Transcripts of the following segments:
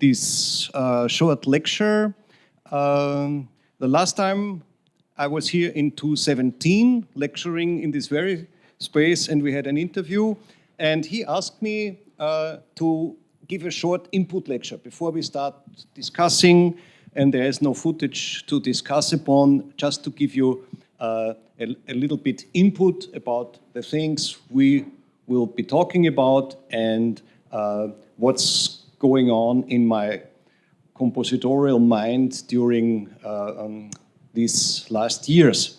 this short lecture. The last time I was here in 2017 lecturing in this very space, and we had an interview, and he asked me to give a short input lecture before we start discussing, and there is no footage to discuss upon, just to give you a little bit input about the things we will be talking about and what's going on in my compositorial mind during these last years.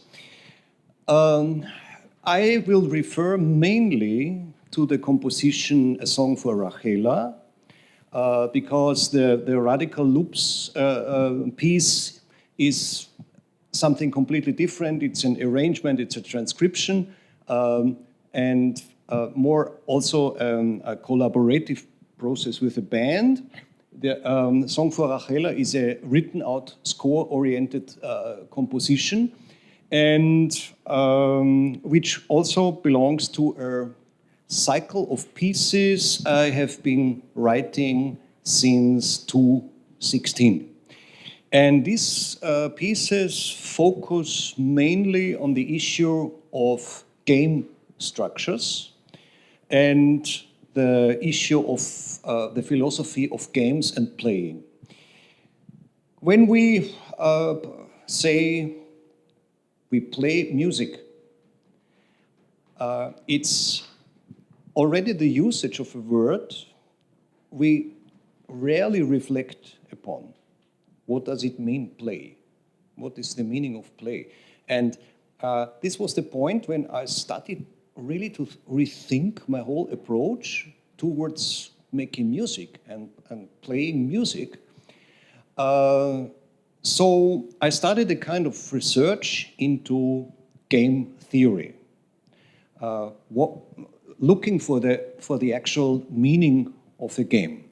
I will refer mainly to the composition A Song for Rachela, because the Radical Loops piece is something completely different. It's an arrangement, it's a transcription, and more also a collaborative process with a band. The Song for Rachela is a written-out, score-oriented composition, and which also belongs to a cycle of pieces I have been writing since 2016. And these pieces focus mainly on the issue of game structures and the issue of the philosophy of games and playing. When we say we play music, it's already the usage of a word we rarely reflect upon. What does it mean, play? What is the meaning of play? And this was the point when I started really to rethink my whole approach towards making music and playing music. So I started a kind of research into game theory, looking for the actual meaning of a game.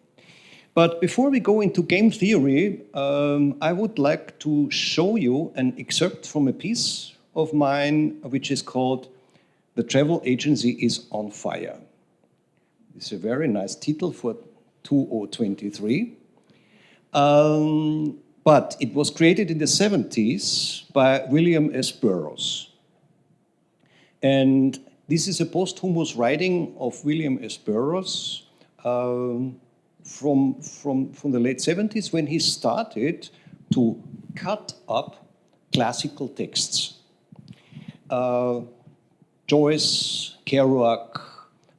But before we go into game theory, I would like to show you an excerpt from a piece of mine which is called The Travel Agency is on Fire. It's a very nice title for 2023. But it was created in the 70s by William S. Burroughs. And this is a posthumous writing of William S. Burroughs from the late 70s, when he started to cut up classical texts. Joyce, Kerouac,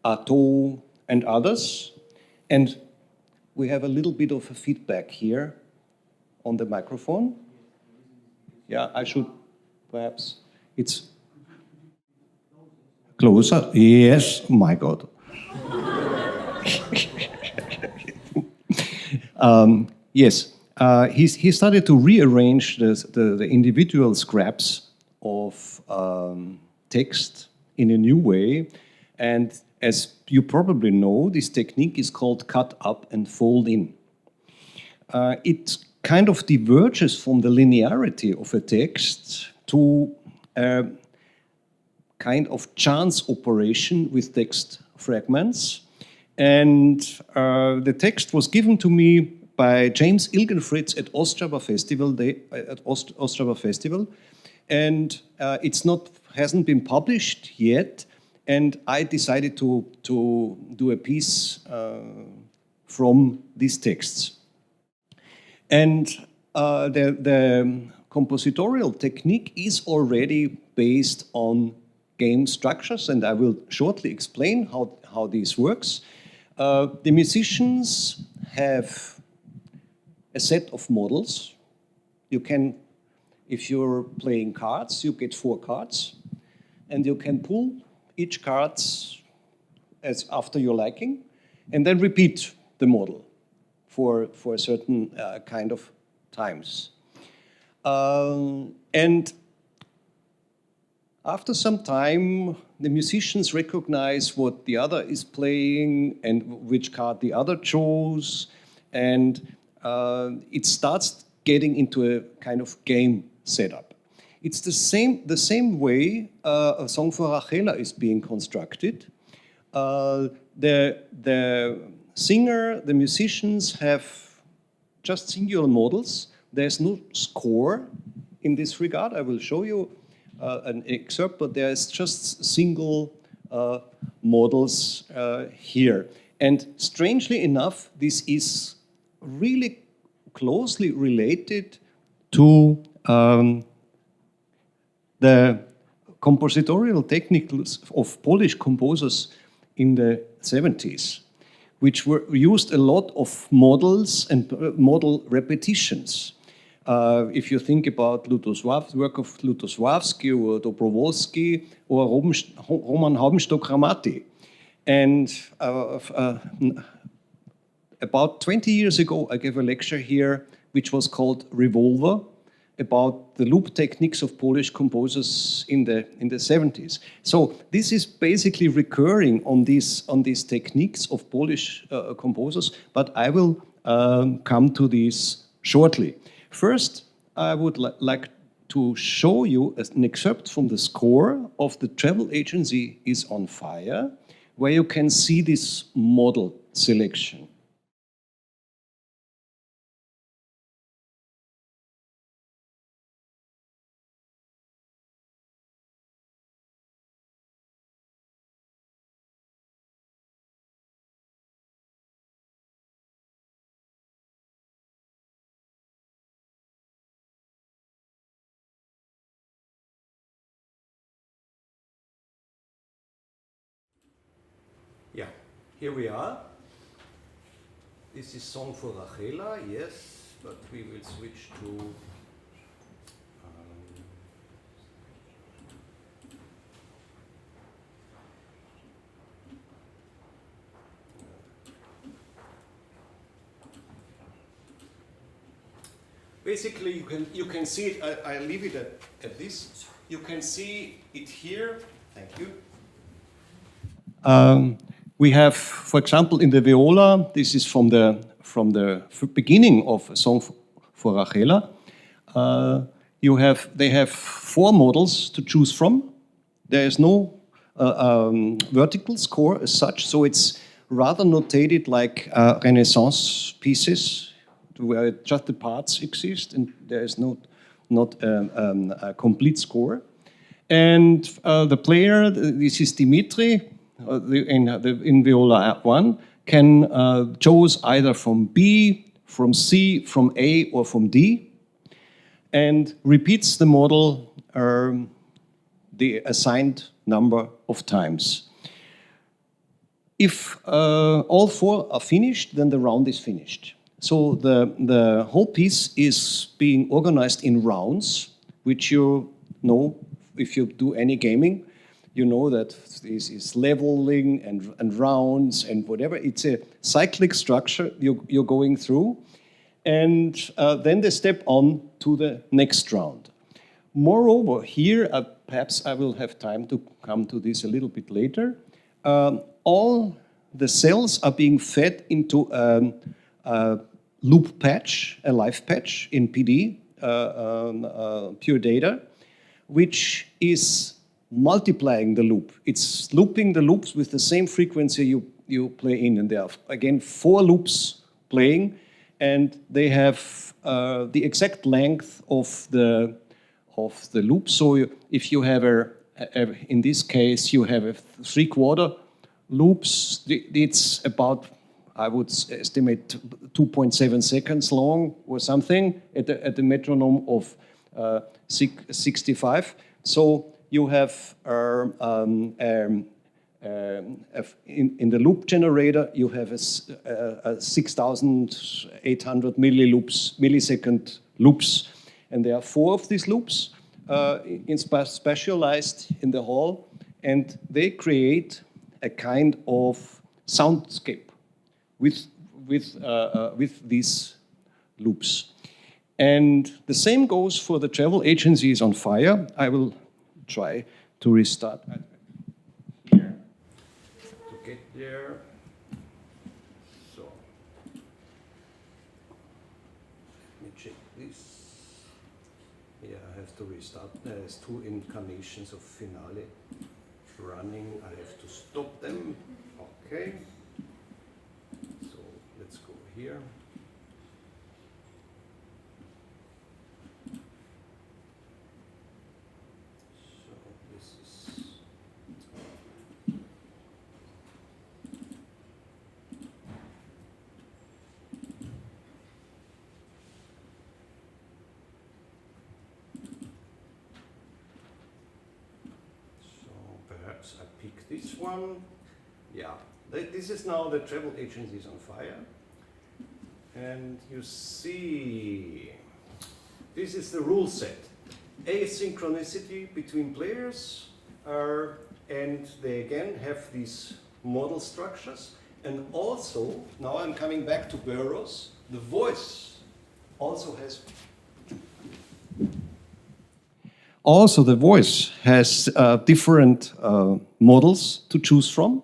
Artaud, and others. And we have a little bit of a feedback here on the microphone. Yeah, I should perhaps, it's closer. Yes, my God. Yes, he started to rearrange the individual scraps of text in a new way. And as you probably know, this technique is called cut up and fold in. It kind of diverges from the linearity of a text to a kind of chance operation with text fragments. And the text was given to me by James Ilgenfritz at Ostrava Festival, and hasn't been published yet. And I decided to do a piece from these texts. And the compositorial technique is already based on game structures, and I will shortly explain how this works. The musicians have a set of models. You can, if you're playing cards, you get 4 cards, and you can pull each card as after your liking, and then repeat the model for a certain kind of times. And after some time, the musicians recognize what the other is playing and which card the other chose, and it starts getting into a kind of game setup. It's the same way A Song for Rachela is being constructed. The singer, the musicians have just singular models. There's no score in this regard. I will show you an excerpt, but there's just single models here. And strangely enough, this is really closely related to the compositorial techniques of Polish composers in the 70s, which were used a lot of models and model repetitions. If you think about work of Lutosławski or Dobrowolski or Roman Haubenstock-Ramati. And about 20 years ago, I gave a lecture here, which was called Revolver, about the loop techniques of Polish composers in the 70s. So this is basically recurring on these techniques of Polish composers, but I will come to these shortly. First, I would like to show you an excerpt from the score of The Travel Agency is on Fire, where you can see this model selection. Yeah, here we are. This is Song for Rachela, yes, but we will switch to basically you can see it. I leave it at this. You can see it here. Thank you. We have, for example, in the viola, this is from the beginning of a Song for Rachela. They have 4 models to choose from. There is no vertical score as such, so it's rather notated like Renaissance pieces, where just the parts exist and there is not a complete score. And the player, this is Dimitri, in viola 1, can choose either from B, from C, from A, or from D, and repeats the model the assigned number of times. If all 4 are finished, then the round is finished. So the whole piece is being organized in rounds, which you know if you do any gaming. You know that this is leveling and rounds and whatever. It's a cyclic structure you're going through. And then they step on to the next round. Moreover, here, perhaps I will have time to come to this a little bit later, all the cells are being fed into a loop patch, a live patch in PD, pure data, which is multiplying the loop. It's looping the loops with the same frequency you play in. And there are, again, 4 loops playing, and they have the exact length of the loop. So if you have in this case, you have a 3/4 loops, it's about, I would estimate, 2.7 seconds long or something at the metronome of 65. So you have in the loop generator, you have a 6,800 millisecond loops, and there are 4 of these loops specialized in the hall, and they create a kind of soundscape with these loops. And the same goes for The Travel Agency is on Fire. I will try to restart here to get there. So let me check this. Yeah, I have to restart. There's 2 incarnations of Finale running. I have to stop them. Okay. So let's go here. this one, yeah. This is now the travel agency is on fire. And you see, this is the rule set. Asynchronicity between players, and they again have these model structures. And also, now I'm coming back to Burroughs, the voice also has different models to choose from.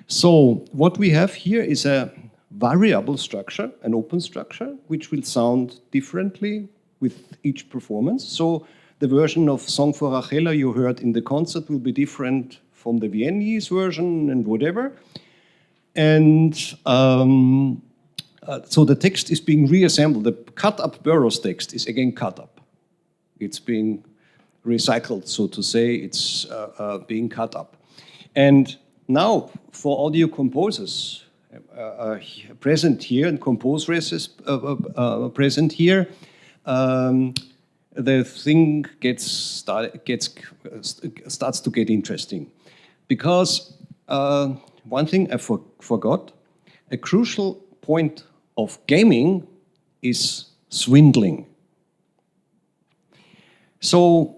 So what we have here is a variable structure, an open structure, which will sound differently with each performance. So the version of Song for Rachela you heard in the concert will be different from the Viennese version and whatever. And so the text is being reassembled. The cut-up Burroughs text is again cut up. It's being recycled, so to say. It's being cut up. And now, for audio composers present here and composers present here, the thing starts to get interesting. Because one thing I forgot, a crucial point of gaming is swindling. So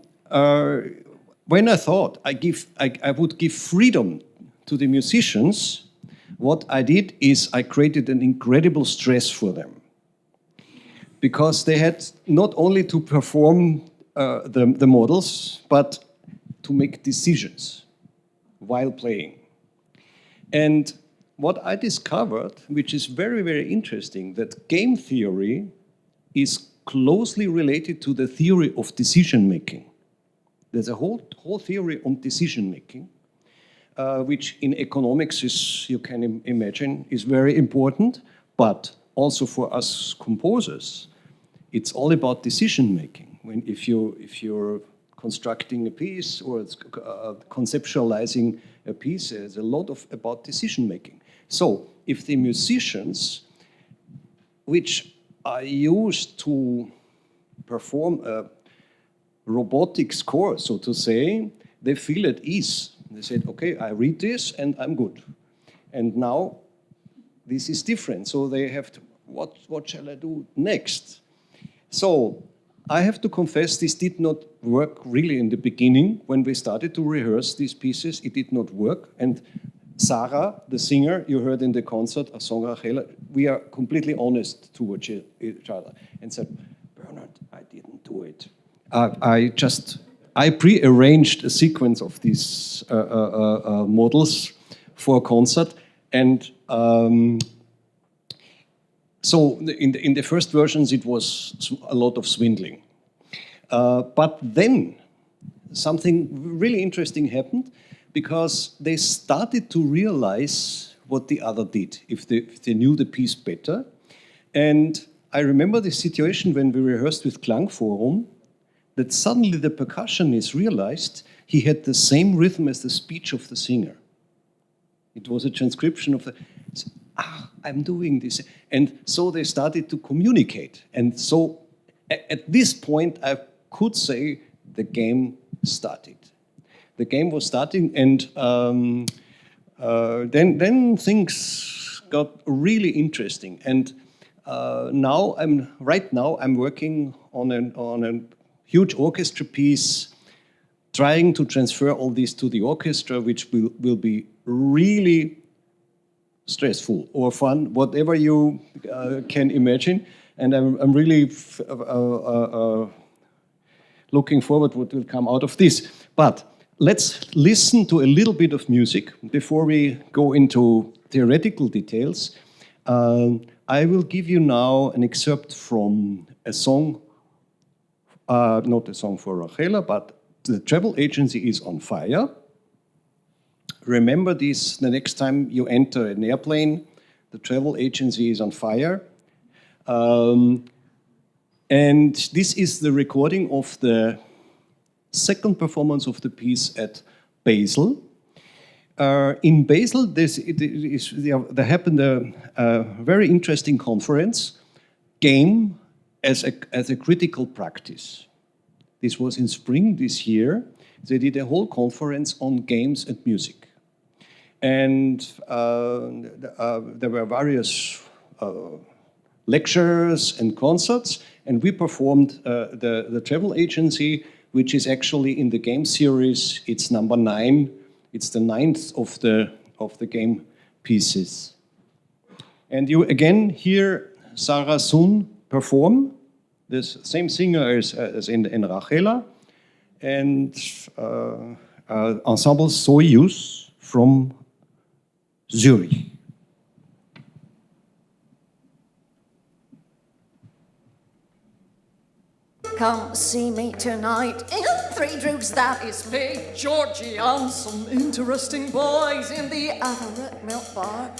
when I thought I would give freedom to the musicians, what I did is I created an incredible stress for them. Because they had not only to perform the models, but to make decisions while playing. And what I discovered, which is very, very interesting, that game theory is closely related to the theory of decision-making. There's a whole theory on decision-making, which in economics is, you can imagine, is very important, but also for us composers, it's all about decision-making. If you're constructing a piece or conceptualizing a piece, there's a lot about decision-making. So if the musicians, which are used to perform a robotic score, so to say, they feel at ease. They said, okay, I read this and I'm good. And now this is different. So they have to, what shall I do next? So I have to confess this did not work really in the beginning. When we started to rehearse these pieces, it did not work. And Sarah, the singer you heard in the concert, a song Rachela, we are completely honest towards each other and said, Bernhard, I didn't do it. I pre-arranged a sequence of these models for a concert, and so in the first versions it was a lot of swindling. But then something really interesting happened, because they started to realize what the other did, if they knew the piece better. And I remember the situation when we rehearsed with Klangforum, that suddenly the percussionist realized he had the same rhythm as the speech of the singer. It was a transcription of the, I'm doing this. And so they started to communicate. And so at this point, I could say the game started. The game was starting, and then things got really interesting. And right now I'm working on a huge orchestra piece, trying to transfer all this to the orchestra, which will be really stressful or fun, whatever you can imagine. And I'm really looking forward to what will come out of this. But let's listen to a little bit of music before we go into theoretical details. I will give you now an excerpt from a song, not a song for Rachela, but the travel agency is on fire. Remember this the next time you enter an airplane, the travel agency is on fire. And this is the recording of the second performance of the piece at Basel. In Basel, there happened a very interesting conference, Game as a critical practice. This was in spring this year. They did a whole conference on games and music. And there were various lectures and concerts, and we performed the travel agency, which is actually in the game series. It's number 9. It's the 9th of the game pieces. And you again hear Sarah Sun perform, this same singer as in Rachela, and ensemble Soyuz from Zurich. Come see me tonight in Three Drugs, that is me, Georgie, and some interesting boys in the Averett Milk Bar.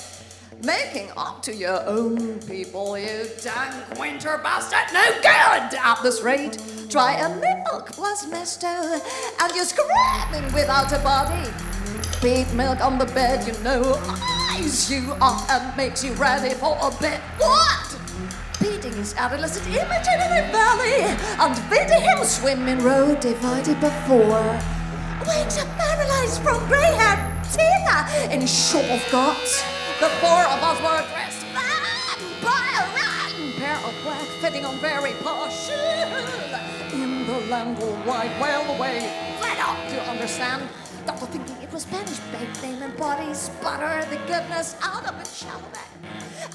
Making up to your own people, you dank winter bastard, no good at this rate. Try a milk plus misto, and you're screaming without a body. Beat milk on the bed, you know, eyes you up and makes you ready for a bit. What? Beating his adolescent image in the valley, and bidding him swim in road divided by 4. Wakes up paralyzed from grey-haired Tina in his shop of guts. The 4 of us were dressed by a rotten pair of black fitting on very posh shoes. In the land all wide, well away, flat up, do you understand? Doctor thinking it was Spanish, baked name and body, sputter the goodness out of a Chalabac,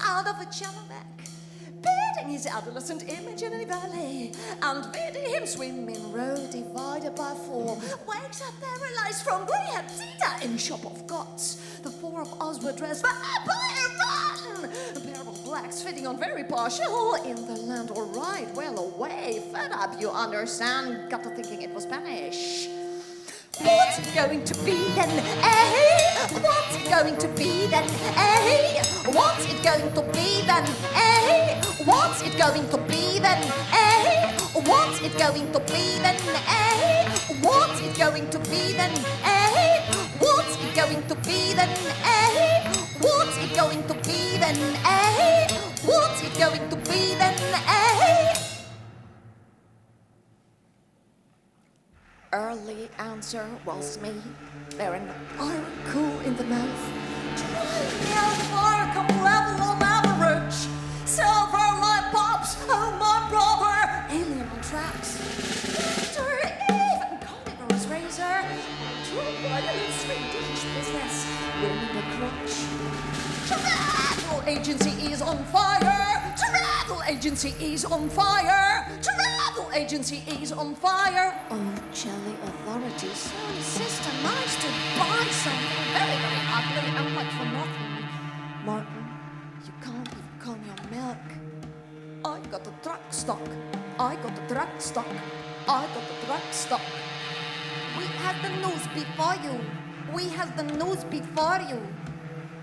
out of a Chalabac. Bidding his adolescent image in a valley, and bidding him swim in road divided by 4. Wakes up paralyzed from grey-haired Tita in shop of guts. The 4 of us were dressed by a rotten, a pair of blacks fitting on very partial in the land all right, well away, fed up, you understand. Got to thinking it was Spanish. What's it going to be then, eh? What's it going to be then, eh? What's it going to be then, eh? What's it going to be then, eh? What's it going to be then, eh? What's it going to be then, eh? What's it going to be then, eh? What's it going to be then, eh? What's it going to be then, eh? Early answer was me, bearing iron cool in the mouth. Drive me out of fire, come level on average. Silver light pops, oh my brother. Alien on tracks. After even carnivorous razor. True violent Swedish business. Women the crutch. Travel agency is on fire. Travel agency is on fire. Travel agency is on fire. Oh, jelly authorities so systemized to buy something very, very ugly and like for nothing. Martin, you can't even call me on milk. I got the truck stock. I got the truck stock. I got the truck stock. We had the news before you. We had the news before you.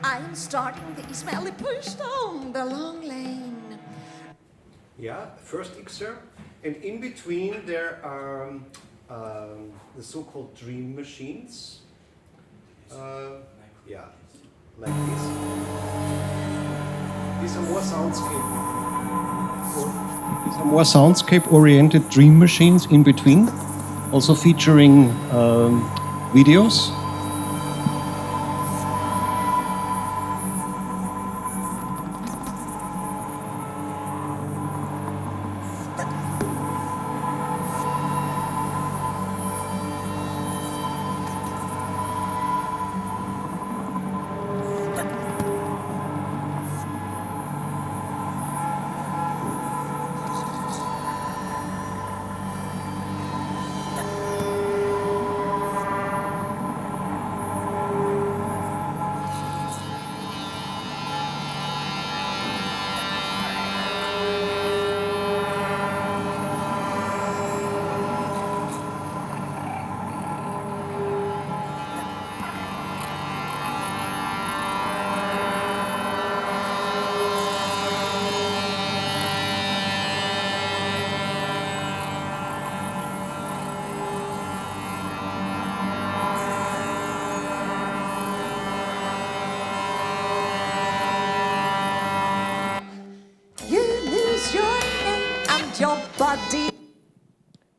I'm starting the smelly push down the long lane. Yeah, first excerpt. And in between there are the so-called dream machines. Yeah, like this. These are more soundscape-oriented dream machines in between, also featuring videos.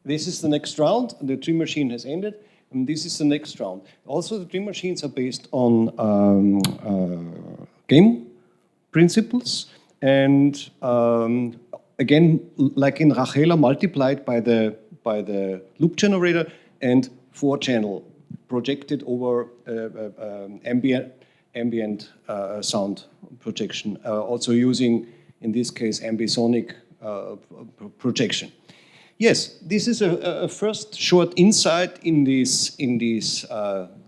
This is the next round. The dream machine has ended. And this is the next round. Also, the dream machines are based on game principles, and again, like in Rachela, multiplied by the loop generator and 4-channel projected over ambient sound projection, also using, in this case, ambisonic projection. Yes, this is a first short insight in these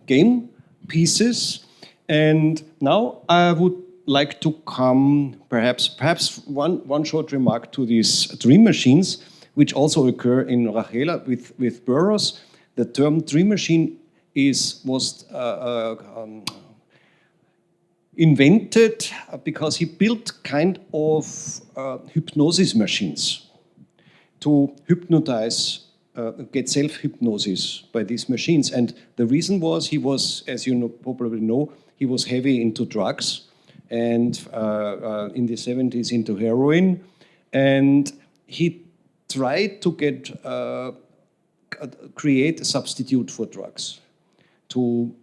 game pieces, and now I would like to come perhaps one short remark to these dream machines, which also occur in Rachela with Burroughs. The term dream machine was invented because he built kind of hypnosis machines to hypnotize, get self-hypnosis by these machines. And the reason was he was, as you probably know, he was heavy into drugs, and in the 70s into heroin. And he tried to create a substitute for drugs, to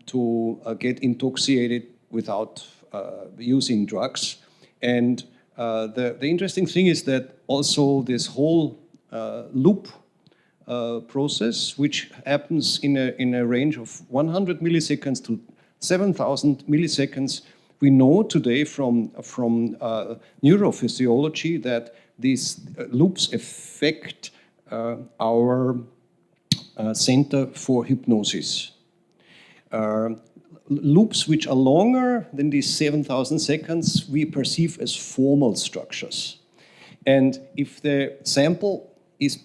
get intoxicated without using drugs. And the interesting thing is that also this whole loop process, which happens in a range of 100 milliseconds to 7,000 milliseconds, we know today from neurophysiology that these loops affect our center for hypnosis. Loops which are longer than these 7,000 seconds we perceive as formal structures. And if the sample is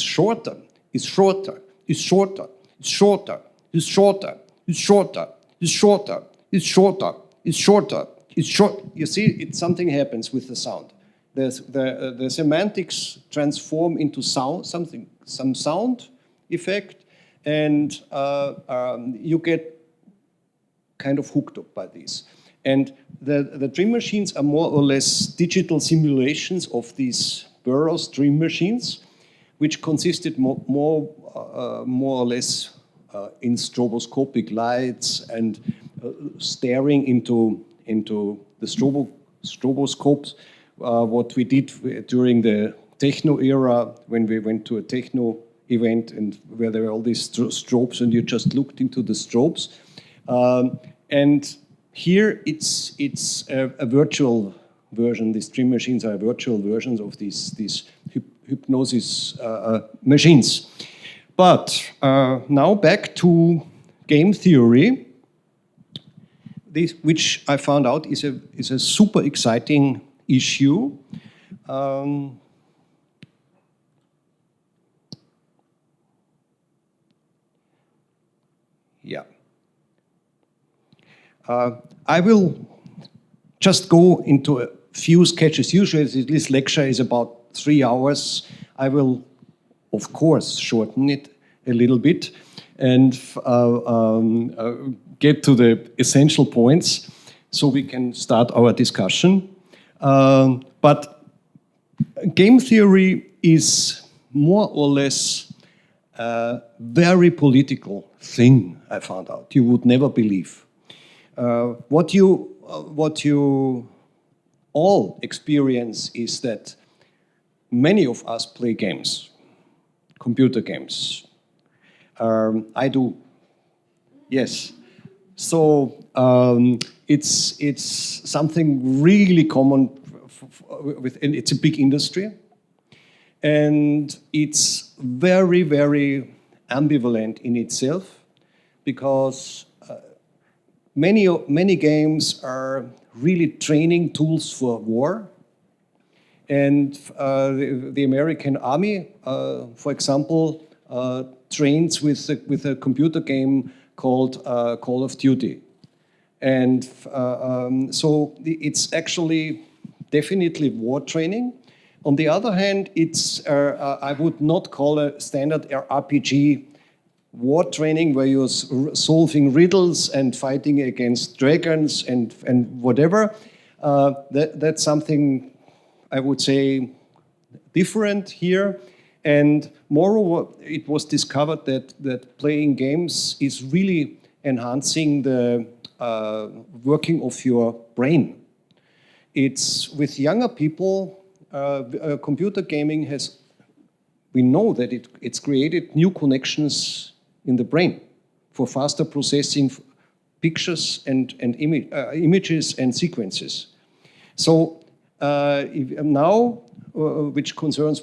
shorter, is shorter, is shorter, is shorter, is shorter, is shorter, is shorter, is shorter, is shorter, is short. You see, something happens with the sound. The semantics transform into sound, some sound effect, and you get kind of hooked up by these. And the dream machines are more or less digital simulations of these Burroughs dream machines, which consisted more or less in stroboscopic lights and staring into the stroboscopes. What we did during the techno era, when we went to a techno event and where there were all these strobes, and you just looked into the strobes. And here it's a virtual version. These dream machines are virtual versions of these hypnosis machines. But now back to game theory, which I found out is a super exciting issue. Yeah. I will just go into a few sketches. Usually this lecture is about 3 hours. I will, of course, shorten it a little bit and get to the essential points so we can start our discussion. But game theory is more or less a very political thing, I found out. You would never believe. What you all experience is that many of us play games, computer games. I do, yes. So it's something really common and it's a big industry, and it's very, very ambivalent in itself, because many games are really training tools for war. And the American Army, for example, trains with a computer game called Call of Duty. And so it's actually definitely war training. On the other hand, it's I would not call a standard RPG war training where you're solving riddles and fighting against dragons and whatever. That's something I would say different here. And moreover, it was discovered that playing games is really enhancing the working of your brain. It's with younger people, computer gaming we know that it's created new connections in the brain for faster processing pictures and images and sequences. So now, which concerns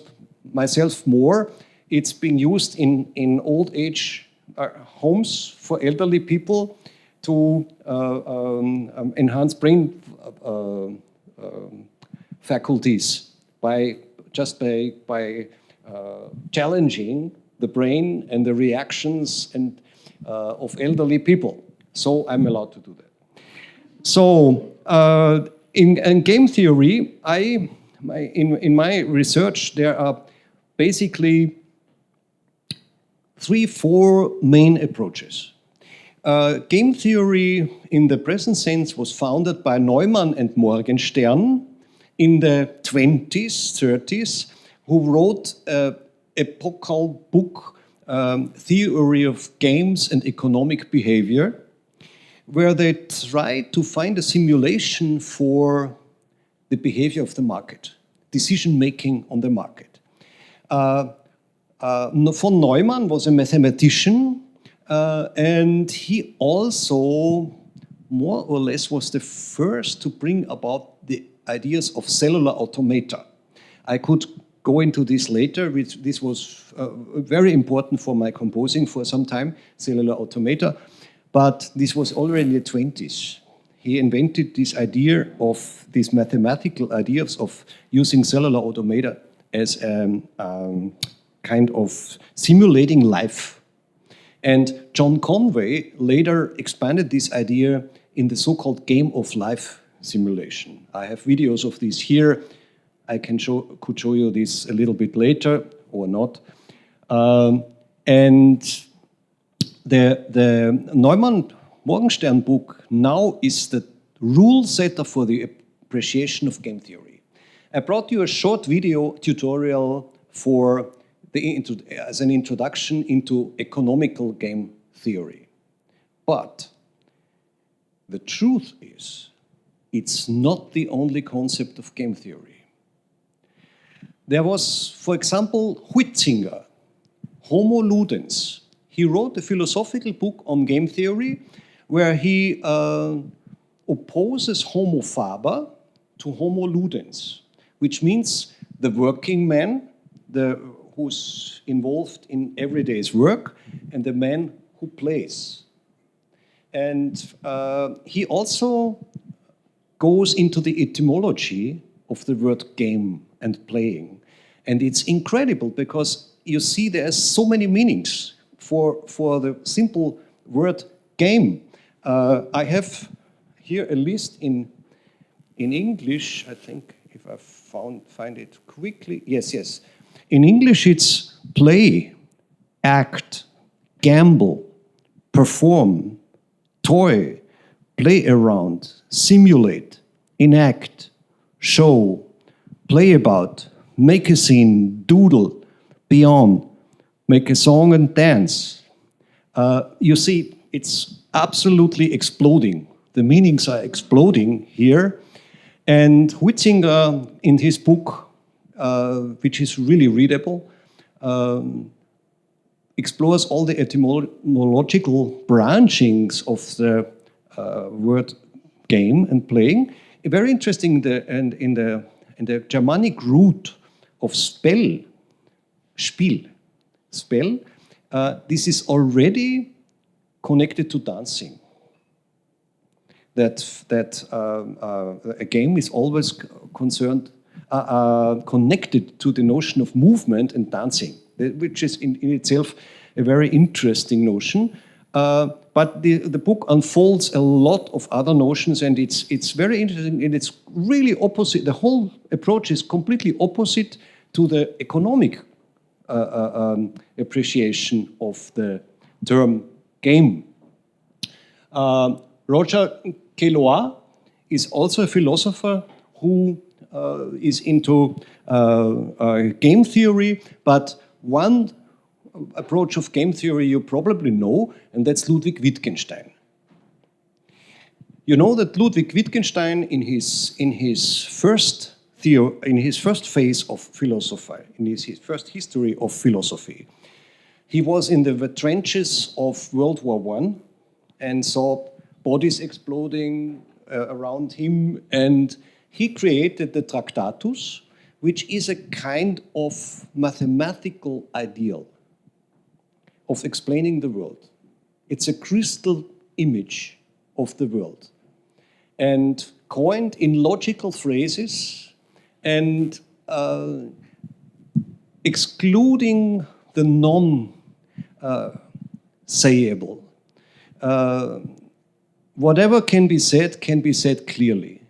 myself more, it's being used in old age homes for elderly people to enhance brain faculties by challenging the brain and the reactions of elderly people. So I'm allowed to do that. So in game theory, in my research, there are basically 3-4 main approaches. Game theory in the present sense was founded by Neumann and Morgenstern in the 20s, 30s, who wrote an epochal book, Theory of Games and Economic Behavior, where they tried to find a simulation for the behavior of the market, decision-making on the market. Von Neumann was a mathematician, and he also, more or less, was the first to bring about the ideas of cellular automata. I could go into this later. This was very important for my composing for some time, cellular automata, but this was already in the 20s. He invented this idea of these mathematical ideas of using cellular automata as a kind of simulating life. And John Conway later expanded this idea in the so-called game of life simulation. I have videos of this here. I could show you this a little bit later or not. And the Neumann-Morgenstern book now is the rule setter for the appreciation of game theory. I brought you a short video tutorial for as an introduction into economical game theory. But the truth is, it's not the only concept of game theory. There was, for example, Huizinga, Homo Ludens. He wrote a philosophical book on game theory where he opposes Homo faber to Homo Ludens, which means the working man, who's involved in everyday's work, and the man who plays. And he also goes into the etymology of the word game and playing. And it's incredible because you see there's so many meanings for the simple word game. I have here a list in English, I think, if I find it quickly. Yes. In English, it's play, act, gamble, perform, toy, play around, simulate, enact, show, play about, make a scene, doodle, be on, make a song and dance. You see, it's absolutely exploding. The meanings are exploding here. And Huizinga, in his book, which is really readable, explores all the etymological branchings of the word game and playing. Very interesting, in the Germanic root of spell, Spiel, spell, this is already connected to dancing. That a game is always connected to the notion of movement and dancing, which is in itself a very interesting notion. But the book unfolds a lot of other notions, and it's very interesting, and it's really opposite. The whole approach is completely opposite to the economic appreciation of the term game. Roger Caillois is also a philosopher who is into game theory, but one approach of game theory you probably know, and that's Ludwig Wittgenstein. You know that Ludwig Wittgenstein, in his first phase of philosophy, in his first history of philosophy, he was in the trenches of World War I and saw bodies exploding around him, and he created the Tractatus, which is a kind of mathematical ideal of explaining the world. It's a crystal image of the world, and coined in logical phrases and excluding the non-sayable. Whatever can be said clearly.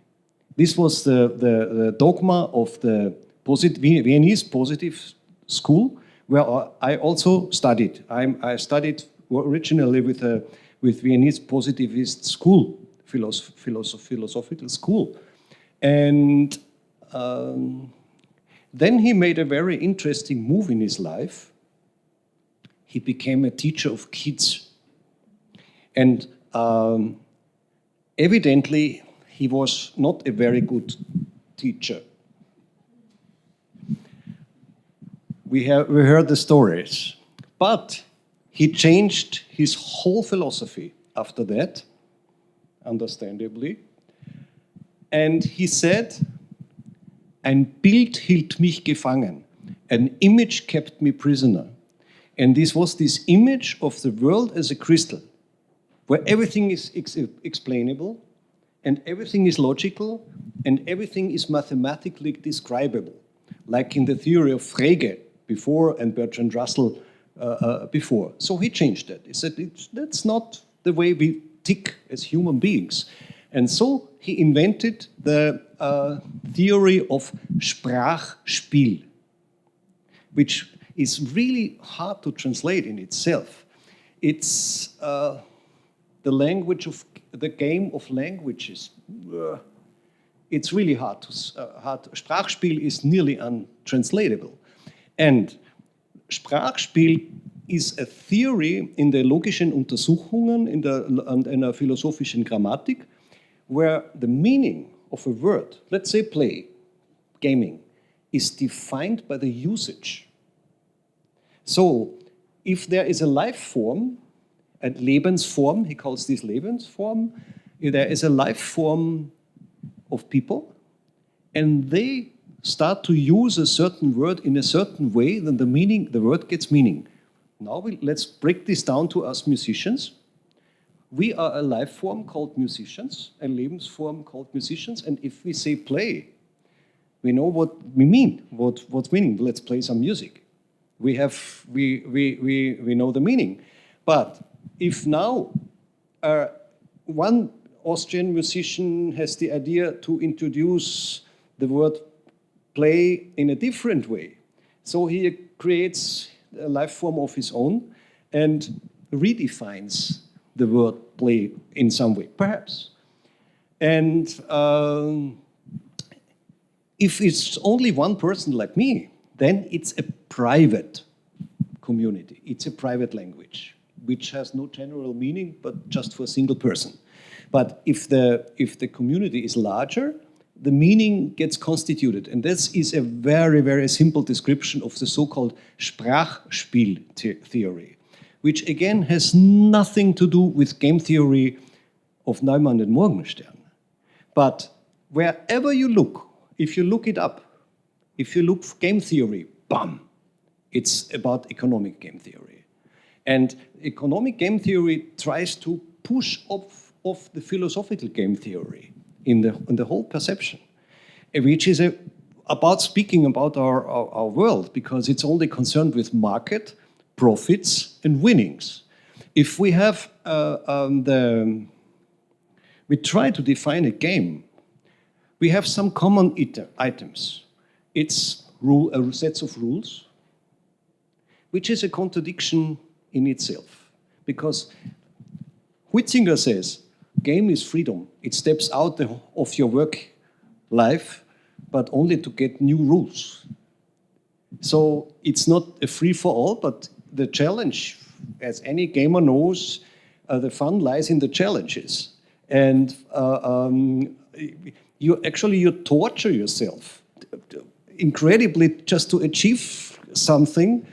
This was the dogma of the Viennese positive school, where I also studied. I studied originally with Viennese positivist school, philosophical school. And then he made a very interesting move in his life. He became a teacher of kids. And evidently, he was not a very good teacher. We heard the stories, but he changed his whole philosophy after that, understandably. And he said, "Ein Bild hielt mich gefangen. An image kept me prisoner." And this was this image of the world as a crystal, where everything is explainable, and everything is logical, and everything is mathematically describable, like in the theory of Frege before and Bertrand Russell before. So he changed that. He said, that's not the way we tick as human beings. And so he invented the theory of Sprachspiel, which is really hard to translate in itself. It's the language of the game of languages. It's really hard. Sprachspiel is nearly untranslatable. And Sprachspiel is a theory in the logischen Untersuchungen, in der philosophischen Grammatik, where the meaning of a word, let's say play, gaming, is defined by the usage. So, if there is a life form, a Lebensform, he calls this Lebensform, if there is a life form of people, and they start to use a certain word in a certain way, then the word gets meaning. Now let's break this down to us musicians. We are a life form called musicians, a Lebensform called musicians, and if we say play, we know what we mean, what's meaning. Let's play some music. We know the meaning. But if now one Austrian musician has the idea to introduce the word play in a different way, so he creates a life form of his own and redefines the word play in some way, perhaps. And if it's only one person like me, then it's a private community. It's a private language, which has no general meaning, but just for a single person. But if the community is larger, the meaning gets constituted. And this is a very, very simple description of the so-called Sprachspiel theory, which again has nothing to do with game theory of Neumann and Morgenstern. But wherever you look, if you look it up, if you look for game theory, bam, it's about economic game theory. And economic game theory tries to push off the philosophical game theory in the whole perception, which is about speaking about our world, because it's only concerned with market, profits, and winnings. If we have we try to define a game, we have some common items. It's sets of rules, which is a contradiction in itself, because Huitzinger says, game is freedom. It steps out of your work life, but only to get new rules. So it's not a free-for-all, but the challenge, as any gamer knows, the fun lies in the challenges. And you torture yourself incredibly just to achieve something,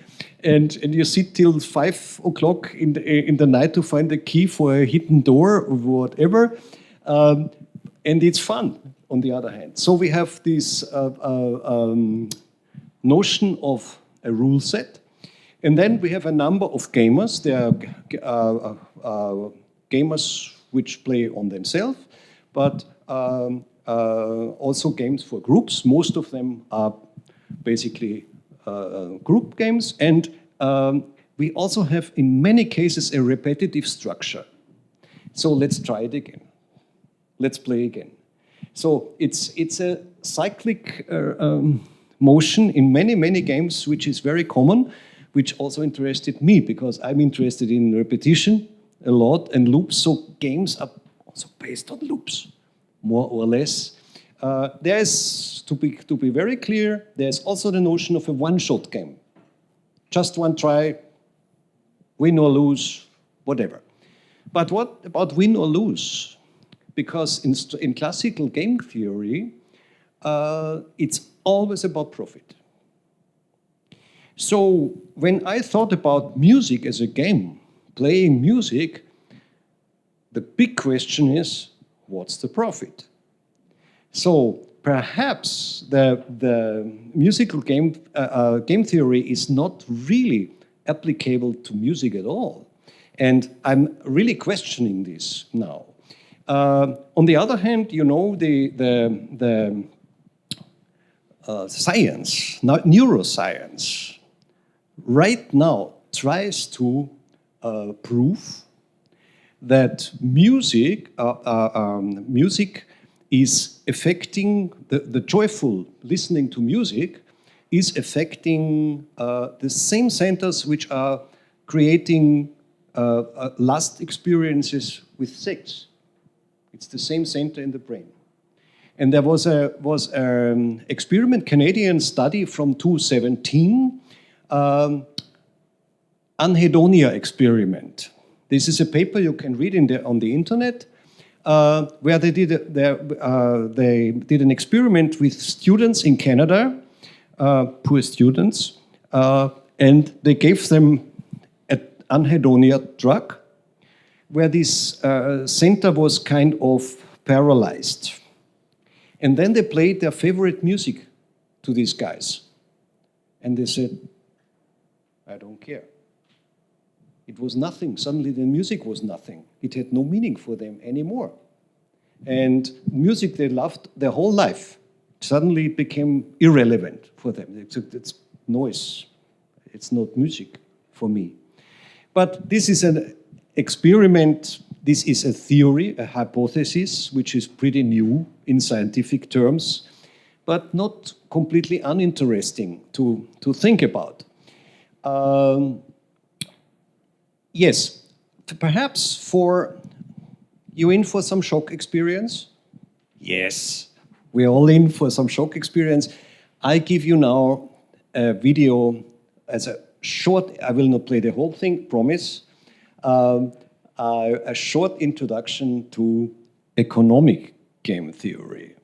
and you sit till 5 o'clock in the night to find the key for a hidden door or whatever, and it's fun on the other hand. So we have this notion of a rule set, and then we have a number of gamers. There are gamers which play on themselves, but also games for groups. Most of them are basically group games, and we also have, in many cases, a repetitive structure. So let's try it again. Let's play again. So it's a cyclic motion in many games, which is very common, which also interested me because I'm interested in repetition a lot and loops. So games are also based on loops, more or less. There's, to be very clear, there's also the notion of a one-shot game. Just one try, win or lose, whatever. But what about win or lose? Because in classical game theory, it's always about profit. So when I thought about music as a game, playing music, the big question is, what's the profit? So perhaps the musical game theory is not really applicable to music at all. And I'm really questioning this now. On the other hand, you know, the science, neuroscience, right now tries to prove that music is affecting the joyful listening to music is affecting the same centers which are creating lust experiences with sex. It's the same center in the brain. And there was an experiment, Canadian study from 2017, anhedonia experiment. This is a paper you can read on the internet, where they did an experiment with students in Canada, poor students, and they gave them an anhedonia drug, where this center was kind of paralyzed. And then they played their favorite music to these guys. And they said, I don't care. It was nothing. Suddenly the music was nothing. It had no meaning for them anymore. And music they loved their whole life suddenly became irrelevant for them. It's noise. It's not music for me. But this is an experiment. This is a theory, a hypothesis, which is pretty new in scientific terms, but not completely uninteresting to think about. Yes, perhaps for you in for some shock experience? Yes, we're all in for some shock experience. I give you now a video as a short, I will not play the whole thing, promise. A short introduction to economic game theory.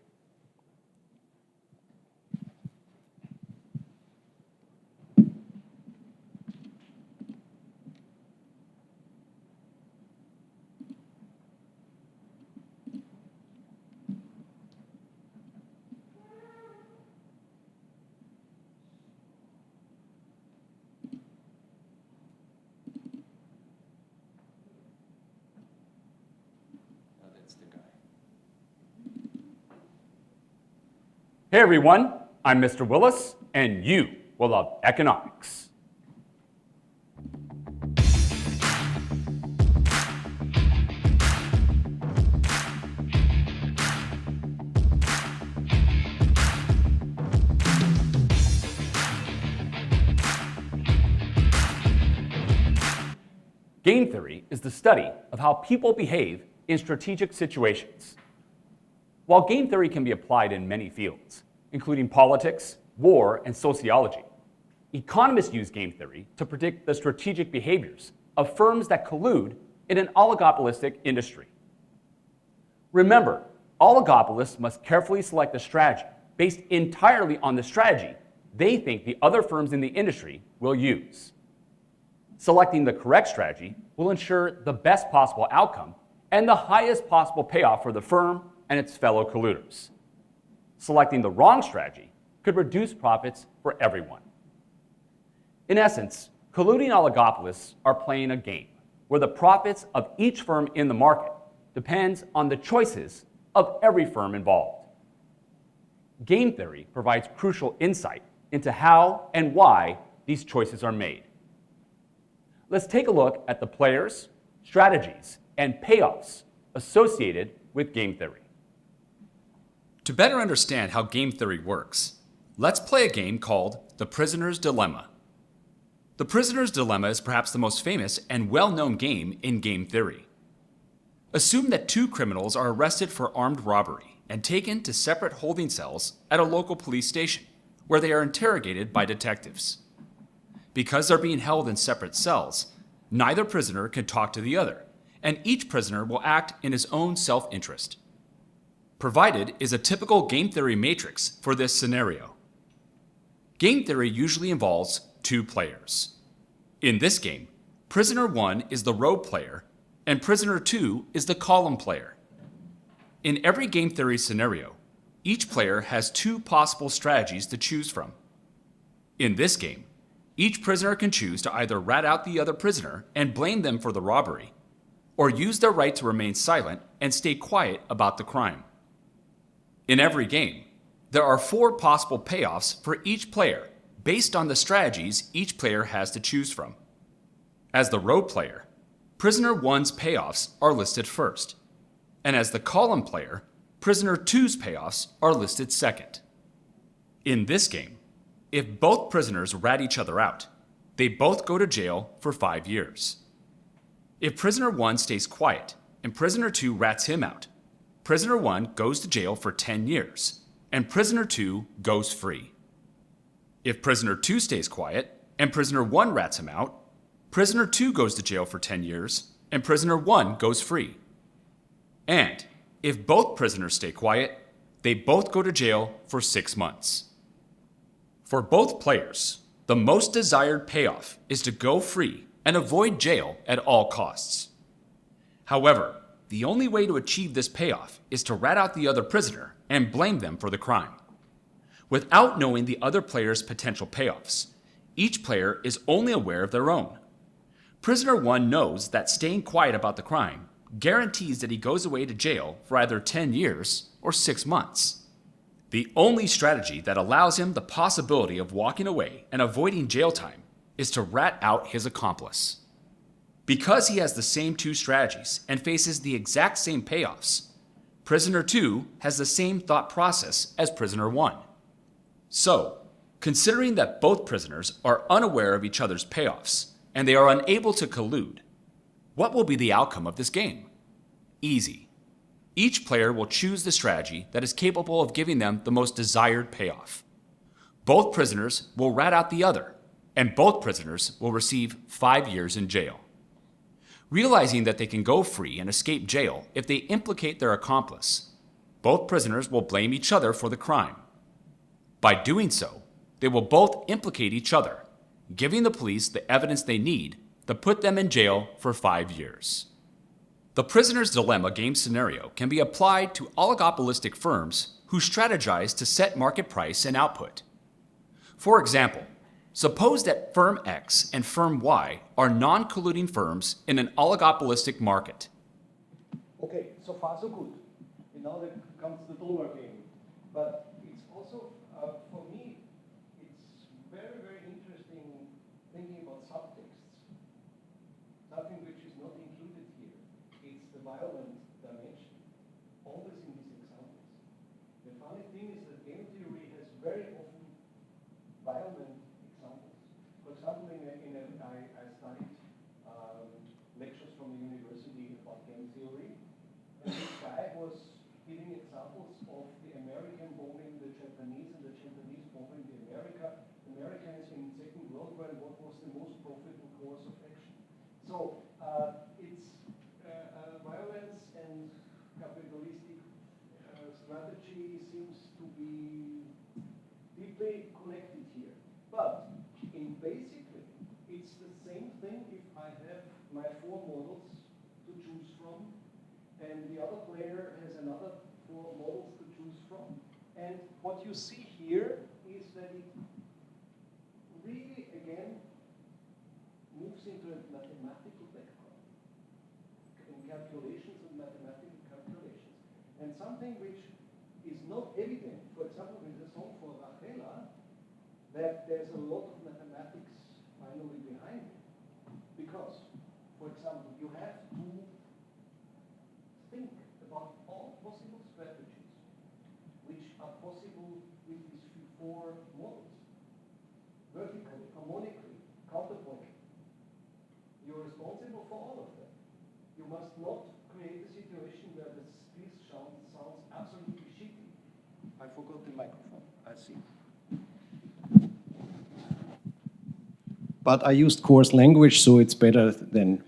Hey everyone, I'm Mr. Willis, and you will love economics. Game theory is the study of how people behave in strategic situations. While game theory can be applied in many fields, including politics, war, and sociology, Economists use game theory to predict the strategic behaviors of firms that collude in an oligopolistic industry. Remember, oligopolists must carefully select a strategy based entirely on the strategy they think the other firms in the industry will use. Selecting the correct strategy will ensure the best possible outcome and the highest possible payoff for the firm and its fellow colluders. Selecting the wrong strategy could reduce profits for everyone. In essence, colluding oligopolists are playing a game where the profits of each firm in the market depends on the choices of every firm involved. Game theory provides crucial insight into how and why these choices are made. Let's take a look at the players, strategies, and payoffs associated with game theory. To better understand how game theory works, let's play a game called The Prisoner's Dilemma. The Prisoner's Dilemma is perhaps the most famous and well-known game in game theory. Assume that two criminals are arrested for armed robbery and taken to separate holding cells at a local police station, where they are interrogated by detectives. Because they're being held in separate cells, neither prisoner can talk to the other, and each prisoner will act in his own self-interest. Provided is a typical game theory matrix for this scenario. Game theory usually involves two players. In this game, prisoner 1 is the row player, and prisoner 2 is the column player. In every game theory scenario, each player has two possible strategies to choose from. In this game, each prisoner can choose to either rat out the other prisoner and blame them for the robbery, or use their right to remain silent and stay quiet about the crime. In every game, there are 4 possible payoffs for each player based on the strategies each player has to choose from. As the row player, prisoner 1's payoffs are listed first, and as the column player, prisoner 2's payoffs are listed second. In this game, if both prisoners rat each other out, they both go to jail for 5 years. If prisoner 1 stays quiet and prisoner 2 rats him out, prisoner 1 goes to jail for 10 years, and prisoner 2 goes free. If prisoner 2 stays quiet and prisoner 1 rats him out, prisoner 2 goes to jail for 10 years, and prisoner 1 goes free. And if both prisoners stay quiet, they both go to jail for 6 months. For both players, the most desired payoff is to go free and avoid jail at all costs. However, the only way to achieve this payoff is to rat out the other prisoner and blame them for the crime. Without knowing the other player's potential payoffs, each player is only aware of their own. Prisoner 1 knows that staying quiet about the crime guarantees that he goes away to jail for either 10 years or 6 months. The only strategy that allows him the possibility of walking away and avoiding jail time is to rat out his accomplice. Because he has the same 2 strategies and faces the exact same payoffs, prisoner 2 has the same thought process as prisoner 1. So, considering that both prisoners are unaware of each other's payoffs and they are unable to collude, what will be the outcome of this game? Easy. Each player will choose the strategy that is capable of giving them the most desired payoff. Both prisoners will rat out the other, and both prisoners will receive 5 years in jail. Realizing that they can go free and escape jail if they implicate their accomplice, both prisoners will blame each other for the crime. By doing so, they will both implicate each other, giving the police the evidence they need to put them in jail for 5 years. The prisoner's dilemma game scenario can be applied to oligopolistic firms who strategize to set market price and output. For example, suppose that firm X and firm Y are non-colluding firms in an oligopolistic market. Okay, so far so good. And now there comes the dollar game. But it's also, for me, it's very, very interesting thinking about subtexts. Something which is not included here. It's the violent dimension, always in these examples. The funny thing is that game theory has very often violent examples. For example, I studied lectures from the university about game theory, and this guy was giving examples of the American bombing the Japanese and the Japanese bombing the Americans in Second development, what was the most profitable course of action. So it's violence and capitalistic strategy seems to be deeply connected here. But basically, it's the same thing if I have my 4 models to choose from, and the other player has another 4 models to choose from. And what you see here is that it really, again, moves into a mathematical background, in calculations and mathematical calculations. And something which is not evident, for example, in the song for Rachela, that there's a lot of mathematics finally behind it. Because, for example, you have to think about all possible strategies which are possible with these 4 models. Vertically, harmonically, counterpoint. You're responsible for all of them. You must not create a situation where this sounds absolutely shitty. I forgot the microphone. I see. But I used coarse language, so it's better than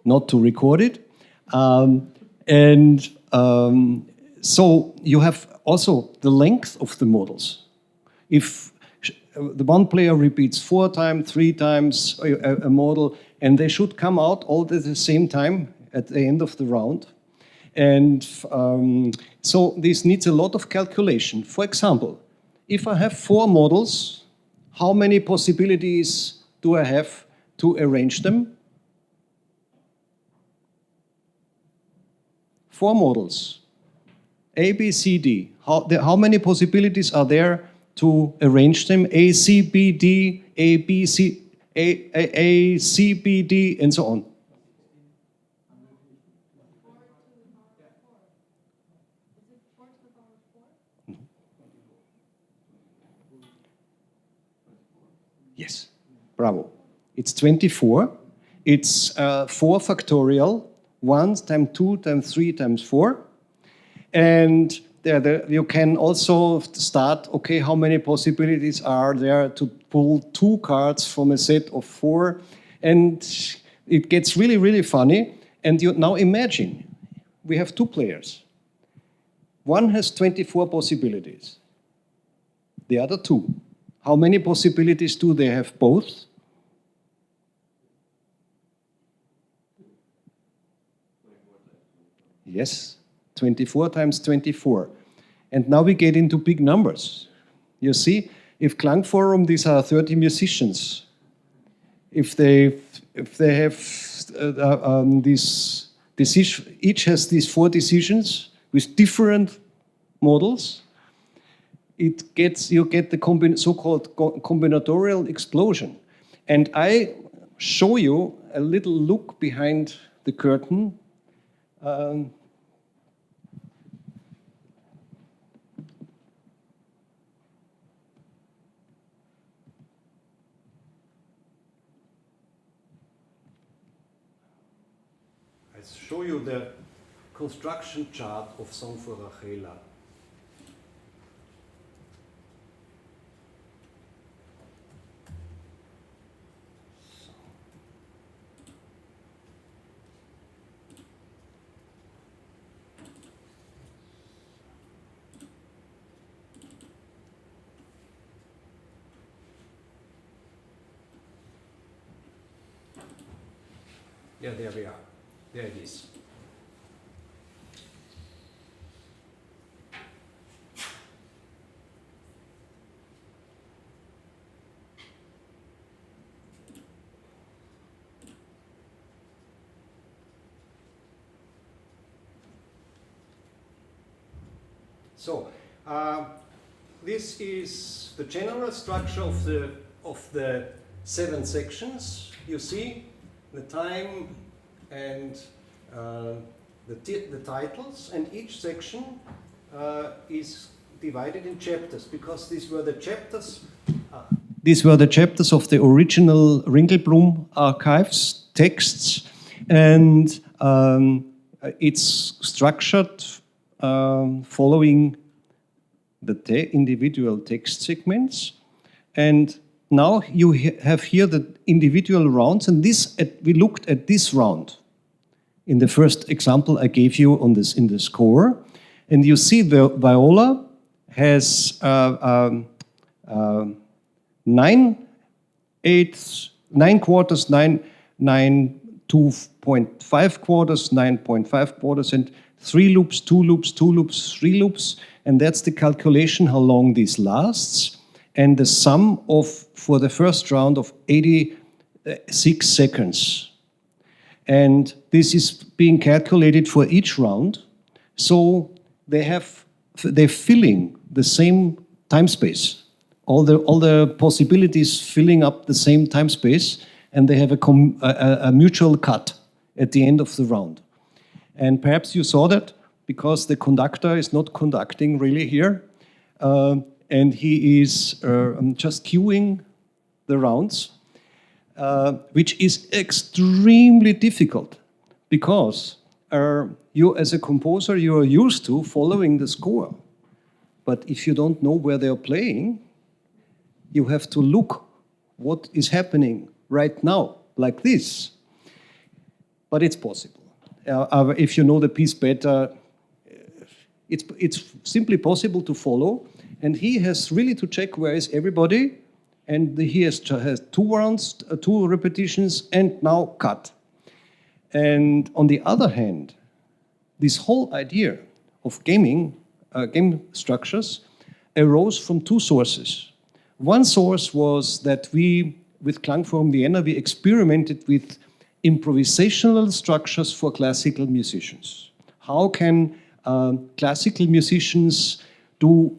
not to record it. So you have also the length of the models. If the one player repeats 4 times, 3 times a model, and they should come out all at the same time at the end of the round. And so this needs a lot of calculation. For example, if I have 4 models, how many possibilities do I have to arrange them? 4 models, A, B, C, D. How many possibilities are there to arrange them? A, C, B, D, A, B, C, A, C, B, D, and so on. Yes, bravo. It's 24. It's 4 factorial, 1 times 2 times 3 times 4. And you can also start, okay, how many possibilities are there to pull 2 cards from a set of 4? And it gets really, really funny. And you now imagine, we have 2 players. One has 24 possibilities. The other 2. How many possibilities do they have both? Yes, 24 times 24. And now we get into big numbers. You see, if Klangforum, these are 30 musicians. If they have this decision, each has these 4 decisions with different models, you get the so-called combinatorial explosion. And I show you a little look behind the curtain. Show you the construction chart of Song for Rachela. Yeah, there we are. There it is. So, this is the general structure of the 7 sections. You see the time and the titles, and each section is divided in chapters, because these were the chapters. These were the chapters of the original Ringelblum archives texts, and it's structured following the individual text segments. And now you have here the individual rounds, and we looked at this round in the first example I gave you on this in the score, and you see the viola has 9 quarters, 2.5 quarters, 9.5 quarters, and 3 loops, 2 loops, 2 loops, 3 loops, and that's the calculation how long this lasts, and the sum for the first round of 86 seconds. And this is being calculated for each round, so they're filling the same time space. All the possibilities filling up the same time space, and they have a mutual cut at the end of the round. And perhaps you saw that because the conductor is not conducting really here, and he is just cueing the rounds, which is extremely difficult because you as a composer, you are used to following the score. But if you don't know where they're playing, you have to look what is happening right now, like this. But it's possible. If you know the piece better, it's simply possible to follow. And he has really to check where is everybody. And he has 2 rounds, 2 repetitions, and now cut. And on the other hand, this whole idea of game structures arose from 2 sources. One source was that we, with Klangforum Vienna, we experimented with improvisational structures for classical musicians. How can classical musicians do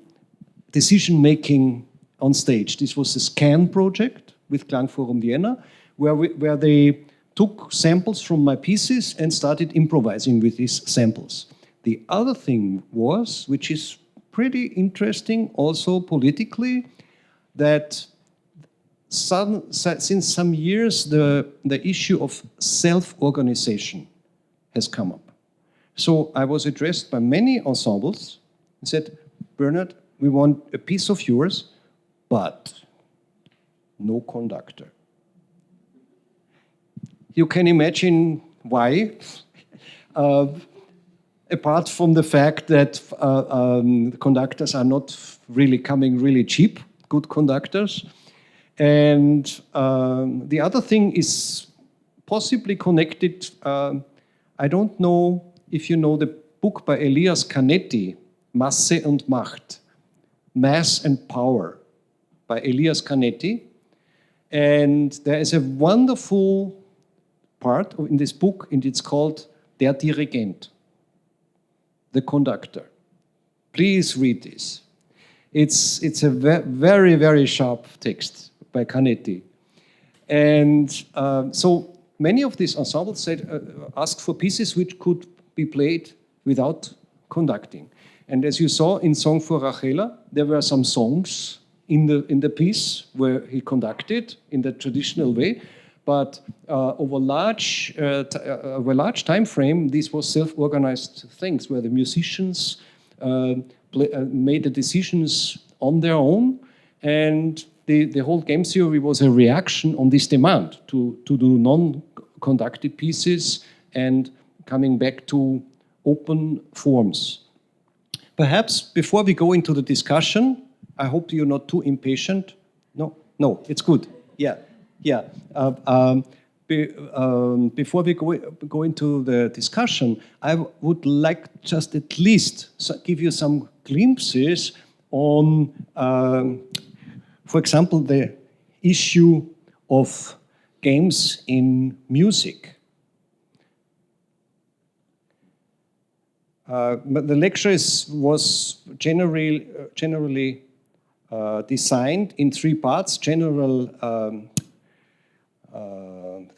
decision-making on stage? This was a SCAN project with Klangforum Vienna, where they took samples from my pieces and started improvising with these samples. The other thing was, which is pretty interesting also politically, that since some years the issue of self-organization has come up. So I was addressed by many ensembles and said, Bernhard, we want a piece of yours, but no conductor. You can imagine why. Apart from the fact that conductors are not really coming really cheap, good conductors. And the other thing is possibly connected. I don't know if you know the book by Elias Canetti, Masse und Macht, Mass and Power, by Elias Canetti. And there is a wonderful part in this book, and it's called Der Dirigent, the conductor. Please read this. It's a very, very sharp text by Canetti. And so many of these ensembles said, asked for pieces which could be played without conducting. And as you saw in Song for Rachela, there were some songs in the piece where he conducted in the traditional way, but over large time frame, these were self-organized things where the musicians made the decisions on their own, and the whole game theory was a reaction on this demand to do non-conducted pieces and coming back to open forms. Perhaps before we go into the discussion, I hope you're not too impatient. No, it's good. Yeah. Before we go into the discussion, I would like just at least give you some glimpses on, for example, the issue of games in music. But the lecture was generally designed in 3 parts: general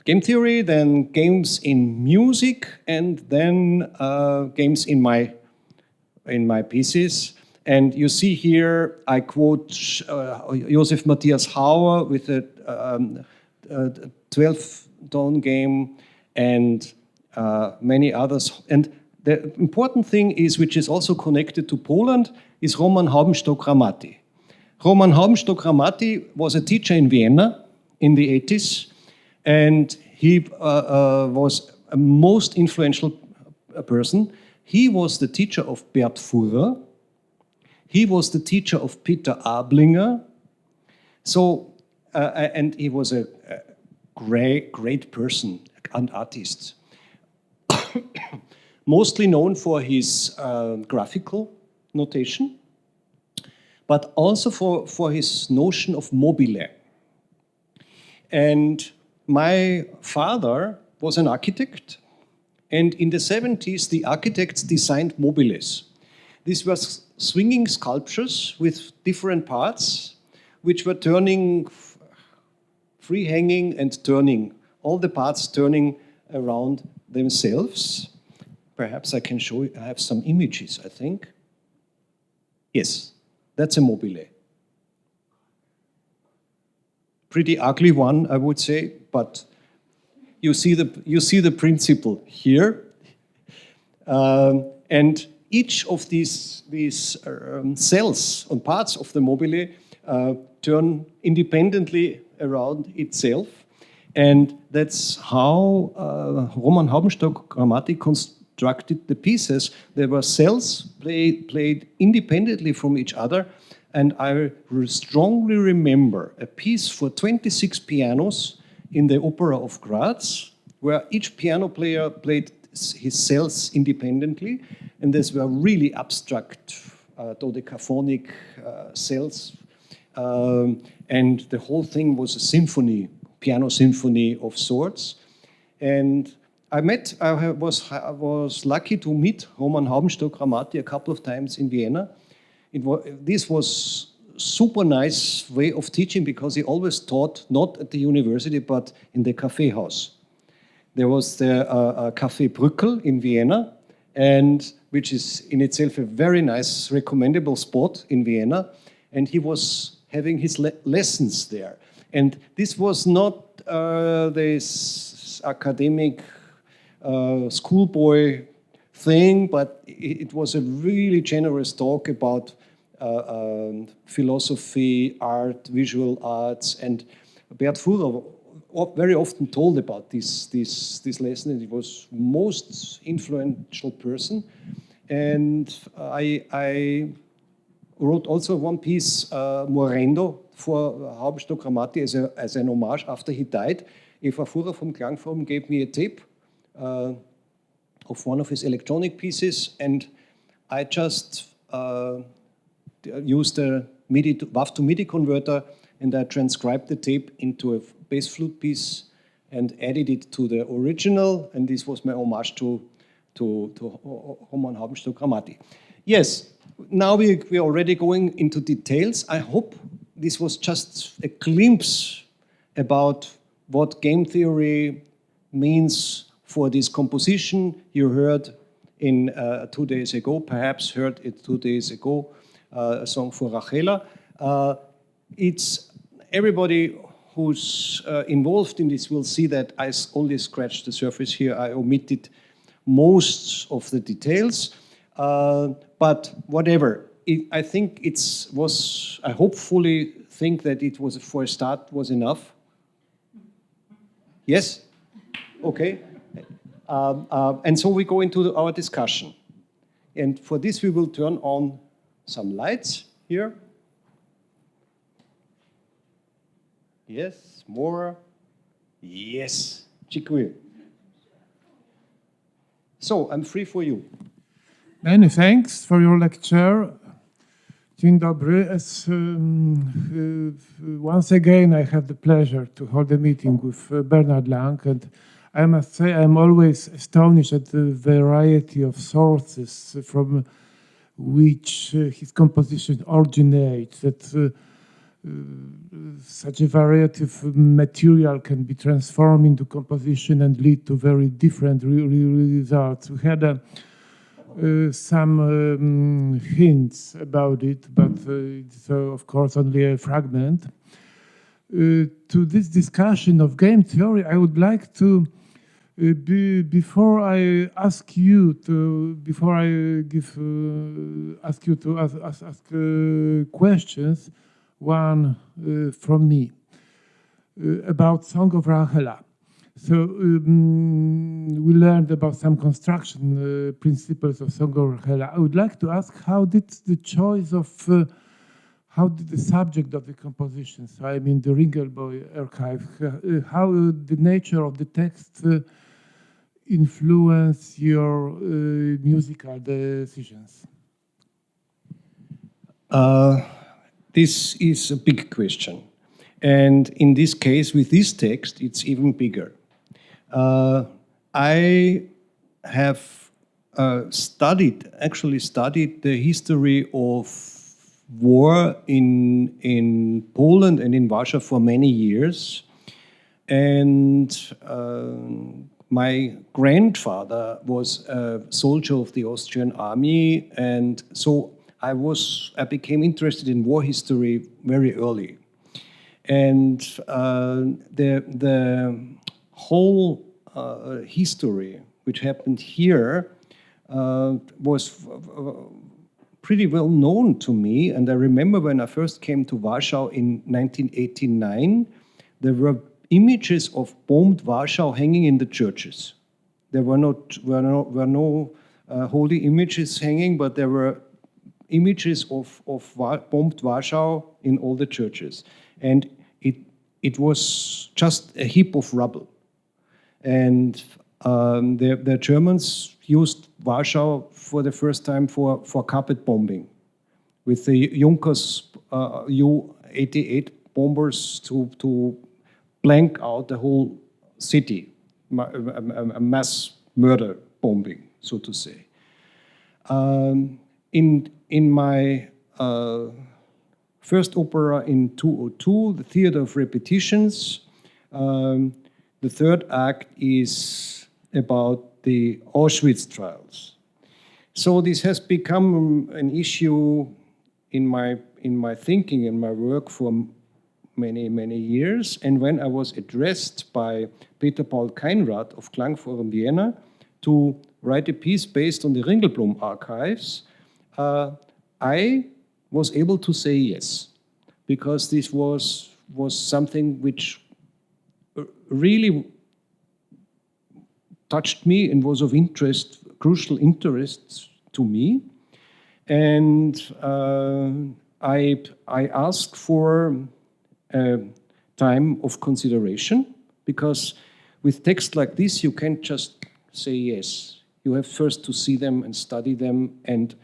game theory, then games in music, and then games in my pieces. And you see here, I quote Josef Matthias Hauer with a 12-tone game and many others. And the important thing is, which is also connected to Poland, is Roman Haubenstock-Ramati. Roman Haubenstock-Ramati was a teacher in Vienna in the 80s, and he was a most influential person. He was the teacher of Bert Furrer. He was the teacher of Peter Ablinger. So, and he was a great person, an artist. Mostly known for his graphical notation, but also for his notion of mobile. And my father was an architect, and in the 70s, the architects designed mobiles. These were swinging sculptures with different parts, which were turning, free hanging and turning, all the parts turning around themselves. Perhaps I can show you, I have some images, I think. Yes, that's a mobile. Pretty ugly one, I would say, but you see the principle here. And each of these cells and parts of the mobile turn independently around itself. And that's how Roman Haubenstock-Ramati constructed the pieces. There were cells played independently from each other. And I strongly remember a piece for 26 pianos in the Opera of Graz, where each piano player played his cells independently. And these were really abstract, dodecaphonic cells. And the whole thing was a symphony, piano symphony of sorts. And I was lucky to meet Roman Haubenstock-Ramati a couple of times in Vienna. This was super nice way of teaching because he always taught not at the university but in the cafe house. There was the Café Brückel in Vienna, and which is in itself a very nice, recommendable spot in Vienna. And he was having his lessons there. And this was not this academic schoolboy thing, but it was a really generous talk about philosophy, art, visual arts, and Bert Furrer very often told about this lesson, and he was most influential person. And I wrote also one piece, Morendo, for Haubenstock-Ramati as an homage after he died. Eva Furrer from Klangforum gave me a tape of one of his electronic pieces, and I just used a WAV to MIDI converter, and I transcribed the tape into a bass flute piece and added it to the original, and this was my homage to Roman Haubenstock-Ramati. Yes, now we're already going into details. I hope this was just a glimpse about what game theory means for this composition. You heard in 2 days ago, perhaps heard it 2 days ago, a song for Rachela. It's everybody who's involved in this will see that I only scratched the surface here. I omitted most of the details, but whatever. I think I hopefully think that it was, for a start, was enough. Yes? Okay. And so we go into our discussion. And for this, we will turn on some lights here. Yes, more. Yes, dziękuję. So, I'm free for you. Many thanks for your lecture. Dzień dobry. Once again, I have the pleasure to hold a meeting with Bernhard Lang, and I must say I'm always astonished at the variety of sources from which his composition originates, that such a variety of material can be transformed into composition and lead to very different results. We had some hints about it, but it's of course only a fragment. To this discussion of game theory, I would like to, before I ask you to, ask questions, one from me about Song of Rahela. So we learned about some construction principles of Song of Rahela. I would like to ask, how did the choice of how did the subject of the composition, so I mean the Ringelboy archive, how the nature of the text influence your musical decisions? This is a big question. And in this case, with this text, it's even bigger. I have actually studied the history of war in Poland and in Warsaw for many years. And my grandfather was a soldier of the Austrian army, and so I became interested in war history very early. And the whole history which happened here was pretty well known to me. And I remember when I first came to Warsaw in 1989, there were images of bombed Warsaw hanging in the churches. There were no holy images hanging, but there were images of bombed Warsaw in all the churches. And it was just a heap of rubble. And the Germans used Warsaw for the first time for carpet bombing with the Junkers U-88 bombers to blank out the whole city, a mass murder bombing, so to say. In my first opera in 2002, The Theatre of Repetitions, the third act is about the Auschwitz trials. So this has become an issue in my thinking, in my work for many, many years. And when I was addressed by Peter Paul Keinrad of Klangforum Vienna to write a piece based on the Ringelblum archives, I was able to say yes, because this was something which really touched me and was of interest, crucial interest to me. And I asked for a time of consideration, because with texts like this, you can't just say yes. You have first to see them and study them. And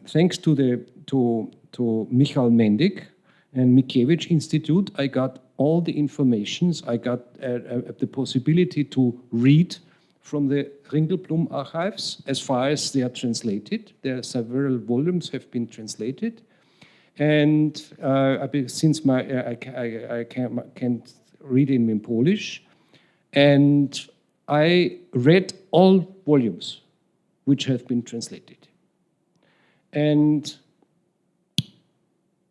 thanks to Michal Mendig and Mickiewicz Institute, I got all the informations. I got the possibility to read from the Ringelblum archives as far as they are translated. There are several volumes have been translated. And since I can't read it in Polish, and I read all volumes which have been translated. And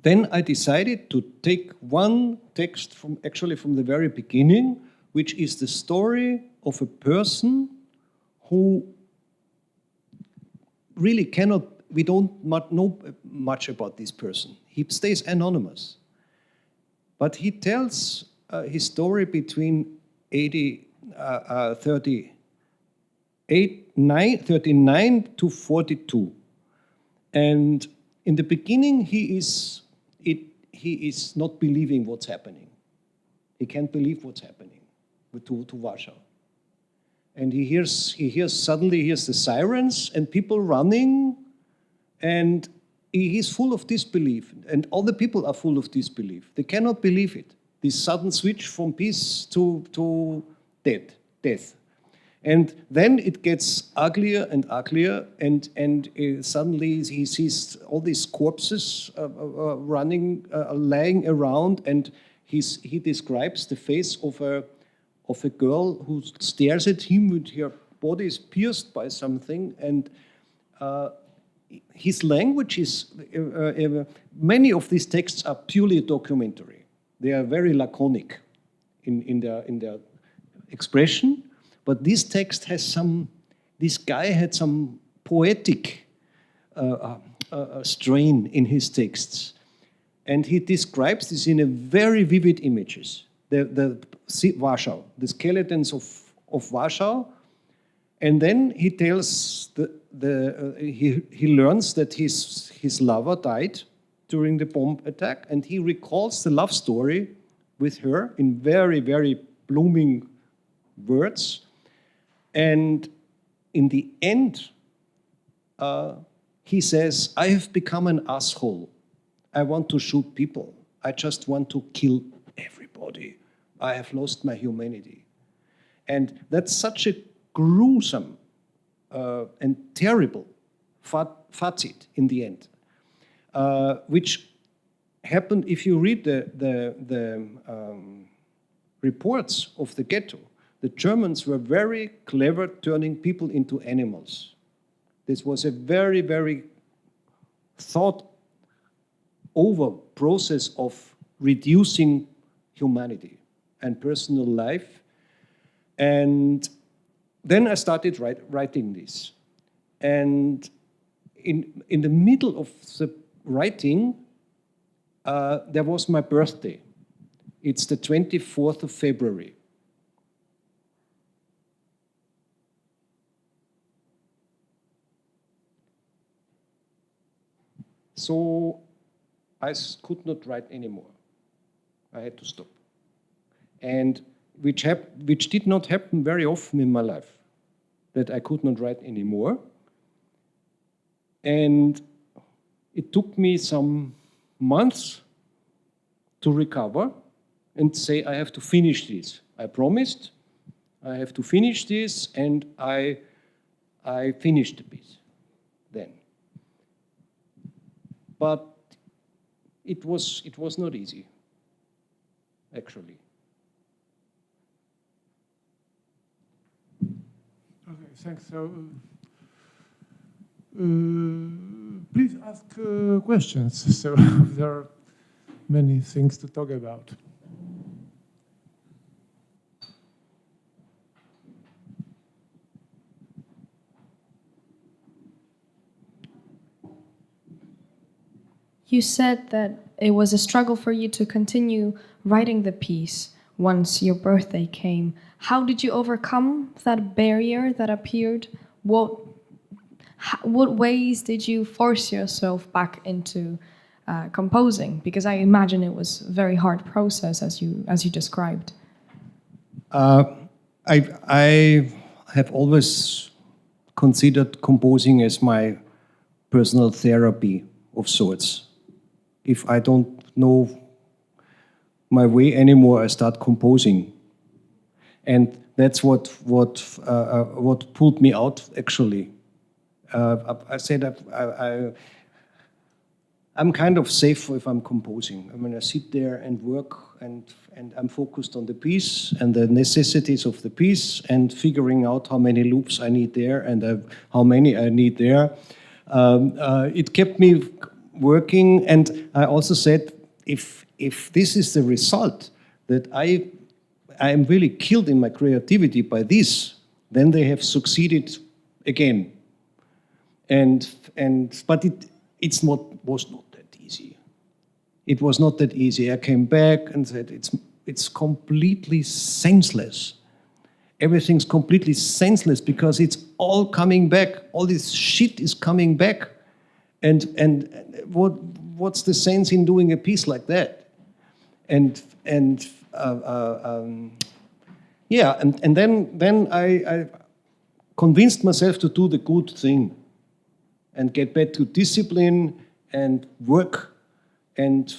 then I decided to take one text from the very beginning, which is the story of a person who really we don't know much about this person. He stays anonymous. But he tells his story between 39 to 42. And in the beginning, he is not believing what's happening. He can't believe what's happening to Warsaw. And he suddenly hears the sirens and people running, and he's full of disbelief. And all the people are full of disbelief. They cannot believe it. This sudden switch from peace to death. And then it gets uglier and uglier, and suddenly he sees all these corpses lying around, and he describes the face of a girl who stares at him with her body is pierced by something, and his language is many of these texts are purely documentary. They are very laconic in their expression. But this text this guy had some poetic strain in his texts. And he describes this in a very vivid images. Warsaw, the skeletons of Warsaw, and then he tells he learns that his lover died during the bomb attack, and he recalls the love story with her in very, very blooming words. And in the end, he says, "I have become an asshole. I want to shoot people. I just want to kill everybody. I have lost my humanity." And that's such a gruesome and terrible facet in the end, which happened if you read the reports of the ghetto. The Germans were very clever turning people into animals. This was a very, very thought-over process of reducing humanity and personal life. And then I started writing this. And in the middle of the writing, there was my birthday. It's the 24th of February. So I could not write anymore. I had to stop. And which did not happen very often in my life, that I could not write anymore. And it took me some months to recover and say, I have to finish this. I promised I have to finish this, and I finished the piece then. But it was not easy, actually. Okay, thanks. So, please ask questions. So there are many things to talk about. You said that it was a struggle for you to continue writing the piece once your birthday came. How did you overcome that barrier that appeared? What ways did you force yourself back into composing? Because I imagine it was a very hard process, as you described. I have always considered composing as my personal therapy of sorts. If I don't know my way anymore, I start composing, and that's what pulled me out. Actually, I said I'm kind of safe if I'm composing. I mean, I sit there and work, and I'm focused on the piece and the necessities of the piece, and figuring out how many loops I need there and how many I need there. It kept me working, and I also said, if this is the result, that I am really killed in my creativity by this, then they have succeeded again. But it was not that easy. It was not that easy. I came back and said it's completely senseless. Everything's completely senseless because it's all coming back. All this shit is coming back. And what's the sense in doing a piece like that? And then I convinced myself to do the good thing and get back to discipline and work and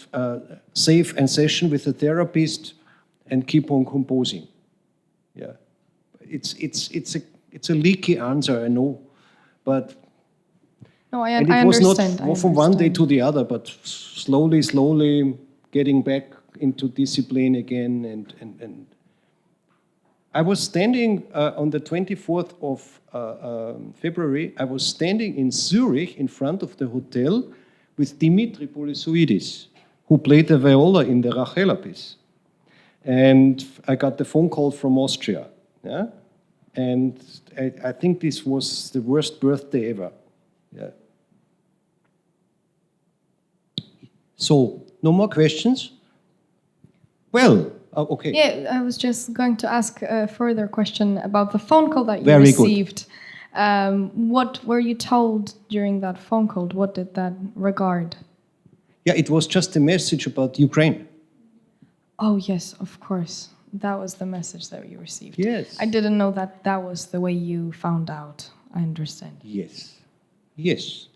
save a session with a therapist and keep on composing. Yeah, it's a leaky answer, I know, but. No, I and it understand. was not from one day to the other, but slowly getting back into discipline again. And I was standing on the 24th of February, I was standing in Zurich in front of the hotel with Dimitri Polisoidis, who played the viola in the Rachela piece. And I got the phone call from Austria. Yeah? And I think this was the worst birthday ever. Yeah. So No more questions? Well, okay. Yeah, I was just going to ask a further question about the phone call that you Very good. received. What were you told during that phone call? What did that regard? Yeah, it was just a message about Ukraine. Oh, yes, of course. That was the message that you received. Yes. I didn't know that that was the way you found out. I understand. Yes, yes.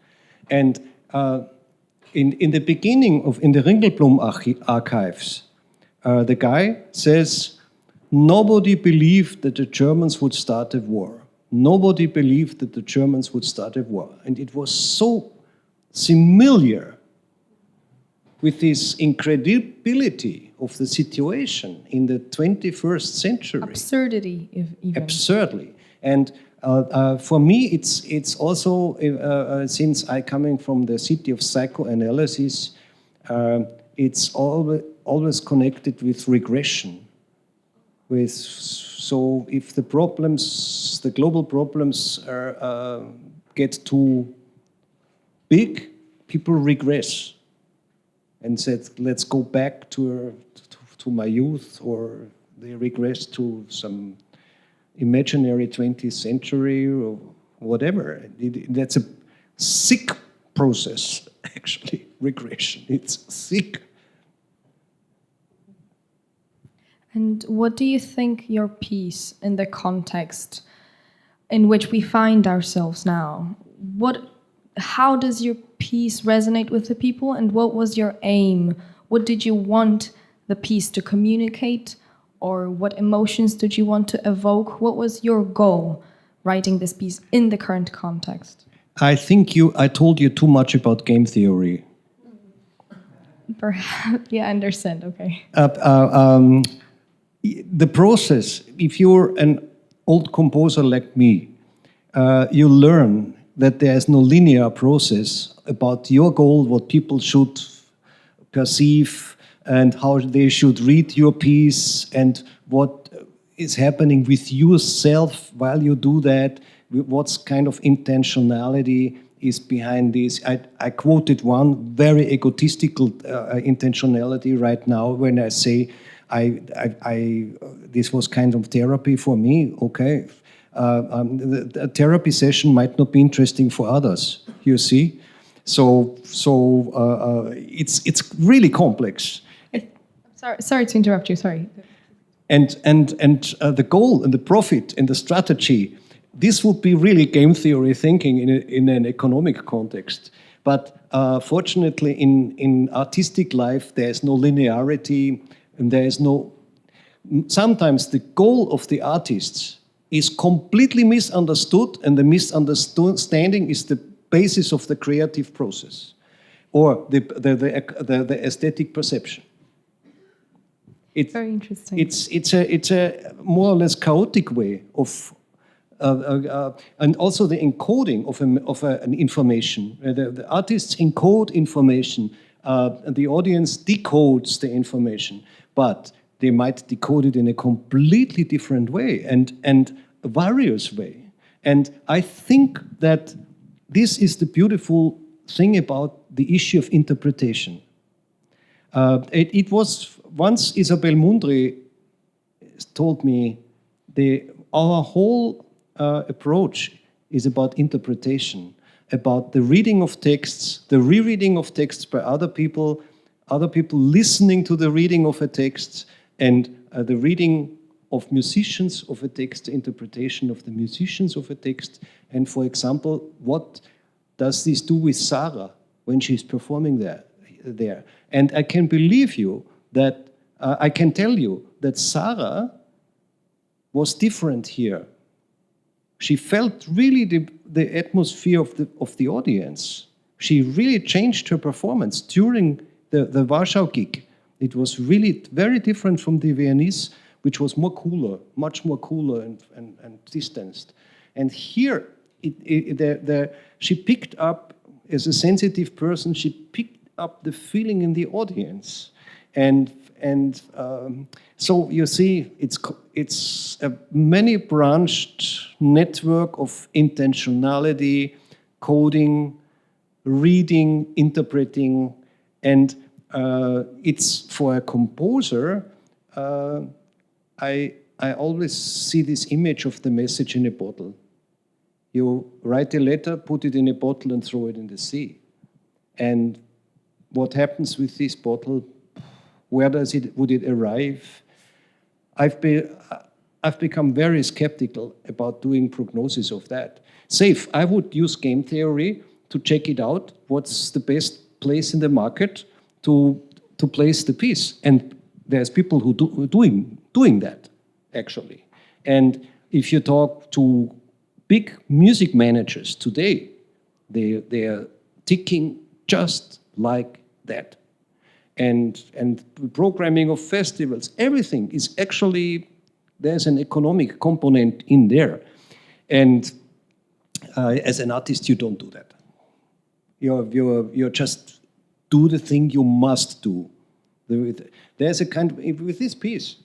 And in the beginning in the Ringelblum archives, the guy says, nobody believed that the Germans would start a war. Nobody believed that the Germans would start a war. And it was so similar with this incredibility of the situation in the 21st century. Absurdity, if even. Absurdly. And for me, it's also, since I coming from the city of psychoanalysis, it's always connected with regression. So if the problems, the global problems get too big, people regress and said, let's go back to my youth, or they regress to some imaginary 20th century or whatever. That's a sick process, actually, regression. It's sick. And what do you think your piece, in the context in which we find ourselves now, how does your piece resonate with the people, and what was your aim? What did you want the piece to communicate, or what emotions did you want to evoke? What was your goal writing this piece in the current context? I think I told you too much about game theory. Perhaps, yeah, I understand, okay. The process, if you're an old composer like me, you learn that there is no linear process about your goal, what people should perceive, and how they should read your piece, and what is happening with yourself while you do that, what kind of intentionality is behind this. I quoted one very egotistical intentionality right now when I say, this was kind of therapy for me, okay. A therapy session might not be interesting for others, you see. So it's really complex. Sorry to interrupt you, sorry. And the goal and the profit and the strategy, this would be really game theory thinking in an economic context. But fortunately, in artistic life, there is no linearity, and there is no. Sometimes the goal of the artists is completely misunderstood, and the misunderstanding is the basis of the creative process, or the aesthetic perception. Very interesting. It's a more or less chaotic way of, and also the encoding of an information. The artists encode information, and the audience decodes the information, but they might decode it in a completely different way and a various way. And I think that this is the beautiful thing about the issue of interpretation. It was once Isabel Mundry told me our whole approach is about interpretation, about the reading of texts, the rereading of texts by other people listening to the reading of a text, and the reading of musicians of a text, the interpretation of the musicians of a text. And for example, what does this do with Sarah when she's performing there? And I can believe you that I can tell you that Sarah was different here. She felt really the atmosphere of the audience. She really changed her performance during the Warsaw gig. It was really very different from the Viennese, which was more cooler, much more cooler and distanced. And here, she picked up, as a sensitive person, she picked up the feeling in the audience. And so you see, it's a many-branched network of intentionality, coding, reading, interpreting, and it's for a composer, I always see this image of the message in a bottle. You write a letter, put it in a bottle, and throw it in the sea. And what happens with this bottle? Where would it arrive? I've become very skeptical about doing prognosis of that. Safe, I would use game theory to check it out. What's the best place in the market to place the piece? And there's people who doing that, actually. And if you talk to big music managers today, they are ticking just like that. And programming of festivals, everything is actually, there's an economic component in there. And as an artist, you don't do that. You're just do the thing you must do. There's a kind of, with this piece,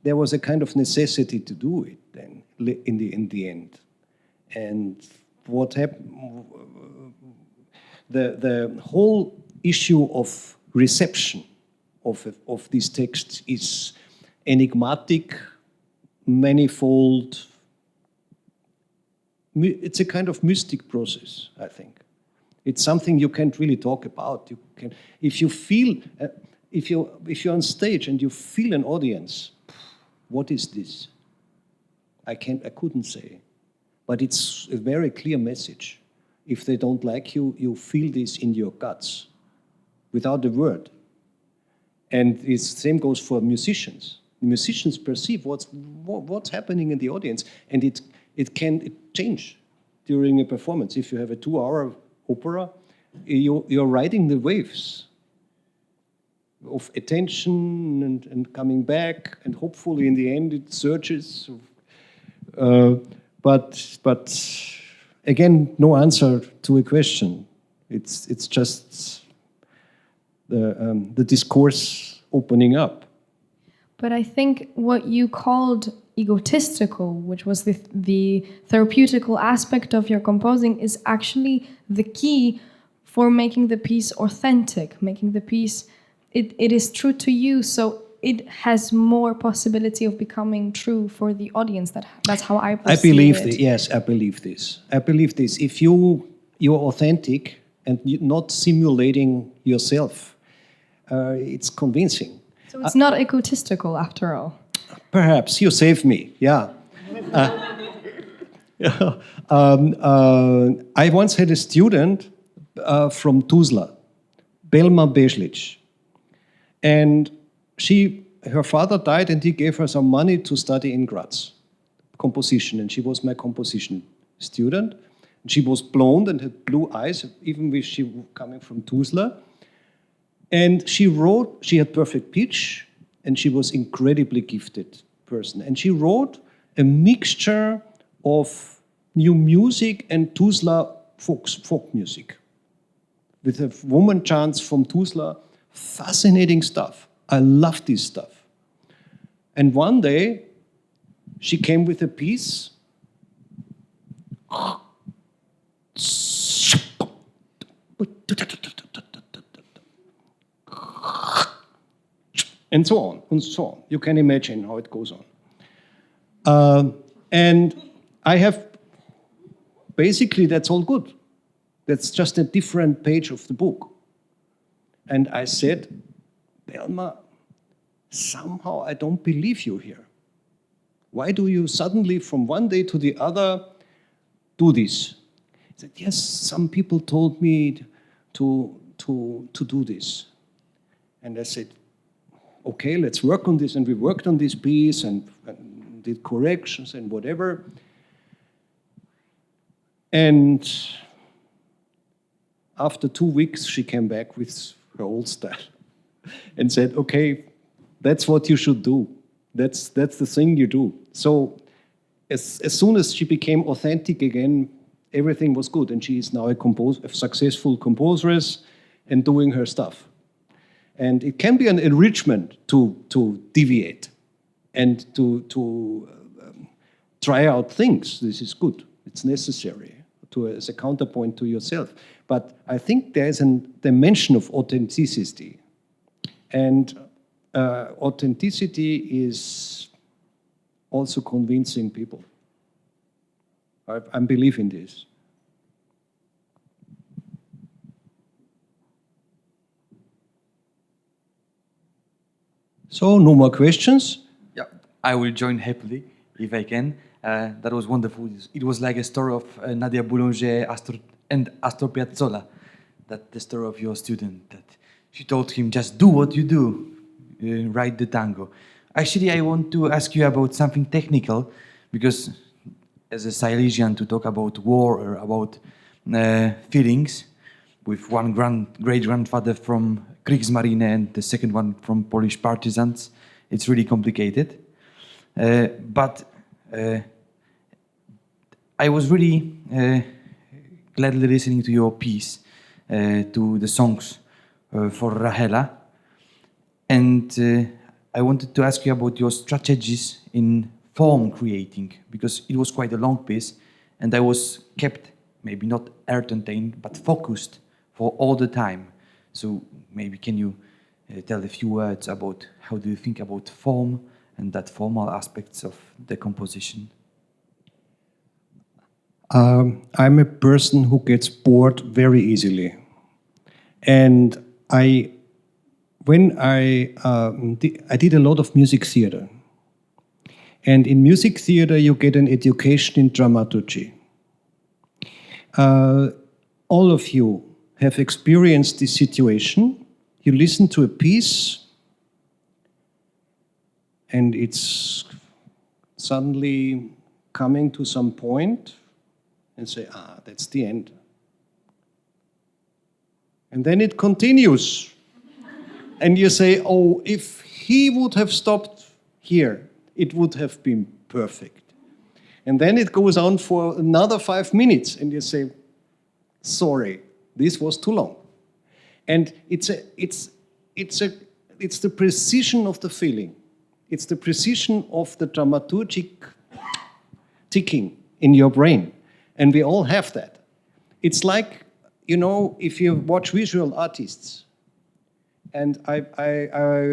there was a kind of necessity to do it then in the end. And what happened, the whole issue of reception of these texts is enigmatic, manifold. It's a kind of mystic process, I think. It's something you can't really talk about. You can, if you feel, if you're on stage and you feel an audience, what is this? I couldn't say, but it's a very clear message. If they don't like you, you feel this in your guts, without a word. And the same goes for musicians. Musicians perceive what's happening in the audience, and it can change during a performance. If you have a 2-hour opera, you're riding the waves of attention and coming back, and hopefully in the end it surges. But again, no answer to a question. It's just the discourse opening up. But I think what you called egotistical, which was the therapeutical aspect of your composing, is actually the key for making the piece authentic, making the piece, it is true to you, so it has more possibility of becoming true for the audience. That's how I perceive it. I believe this. Yes, I believe this. I believe this. If you're authentic and you're not simulating yourself, it's convincing. So it's not egotistical after all. Perhaps. You saved me, yeah. I once had a student from Tuzla, Belma Bezlic. And her father died and he gave her some money to study in Graz, composition. And she was my composition student. And she was blonde and had blue eyes, even if she was coming from Tuzla. And she had perfect pitch, and she was incredibly gifted person. And she wrote a mixture of new music and Tuzla folk music. With a woman chants from Tuzla, fascinating stuff. I love this stuff. And one day, she came with a piece. And so on, and so on. You can imagine how it goes on. And I have, basically, that's all good. That's just a different page of the book. And I said, Belma, somehow I don't believe you here. Why do you suddenly, from one day to the other, do this? He said, yes, some people told me to do this. And I said, okay, let's work on this. And we worked on this piece and did corrections and whatever. And after 2 weeks, she came back with her old style and said, okay, that's what you should do. That's the thing you do. So as soon as she became authentic again, everything was good. And she is now a successful composeress and doing her stuff. And it can be an enrichment to deviate and to try out things. This is good. It's necessary as a counterpoint to yourself. But I think there is a dimension of authenticity And authenticity is also convincing people. I believe in this. So, no more questions? Yeah, I will join happily if I can. That was wonderful. It was like a story of Nadia Boulanger and Astor Piazzolla. That the story of your student, that she told him, just do what you do, write the tango. Actually, I want to ask you about something technical, because as a Silesian, to talk about war or about feelings, with one great-grandfather from Kriegsmarine and the second one from Polish partisans, it's really complicated. But I was really gladly listening to your piece, to the songs for Rahela. And I wanted to ask you about your strategies in form creating, because it was quite a long piece, and I was kept, maybe not entertained, but focused for all the time. So maybe can you tell a few words about how do you think about form and that formal aspects of the composition? I'm a person who gets bored very easily. And I did a lot of music theater. And in music theater, you get an education in dramaturgy. All of you have experienced this situation. You listen to a piece, and it's suddenly coming to some point, and say, that's the end. And then it continues. And you say, oh, if he would have stopped here, it would have been perfect. And then it goes on for another 5 minutes, and you say, sorry, this was too long. And it's the precision of the feeling. It's the precision of the dramaturgic ticking in your brain. And we all have that. It's like, you know, if you watch visual artists, and I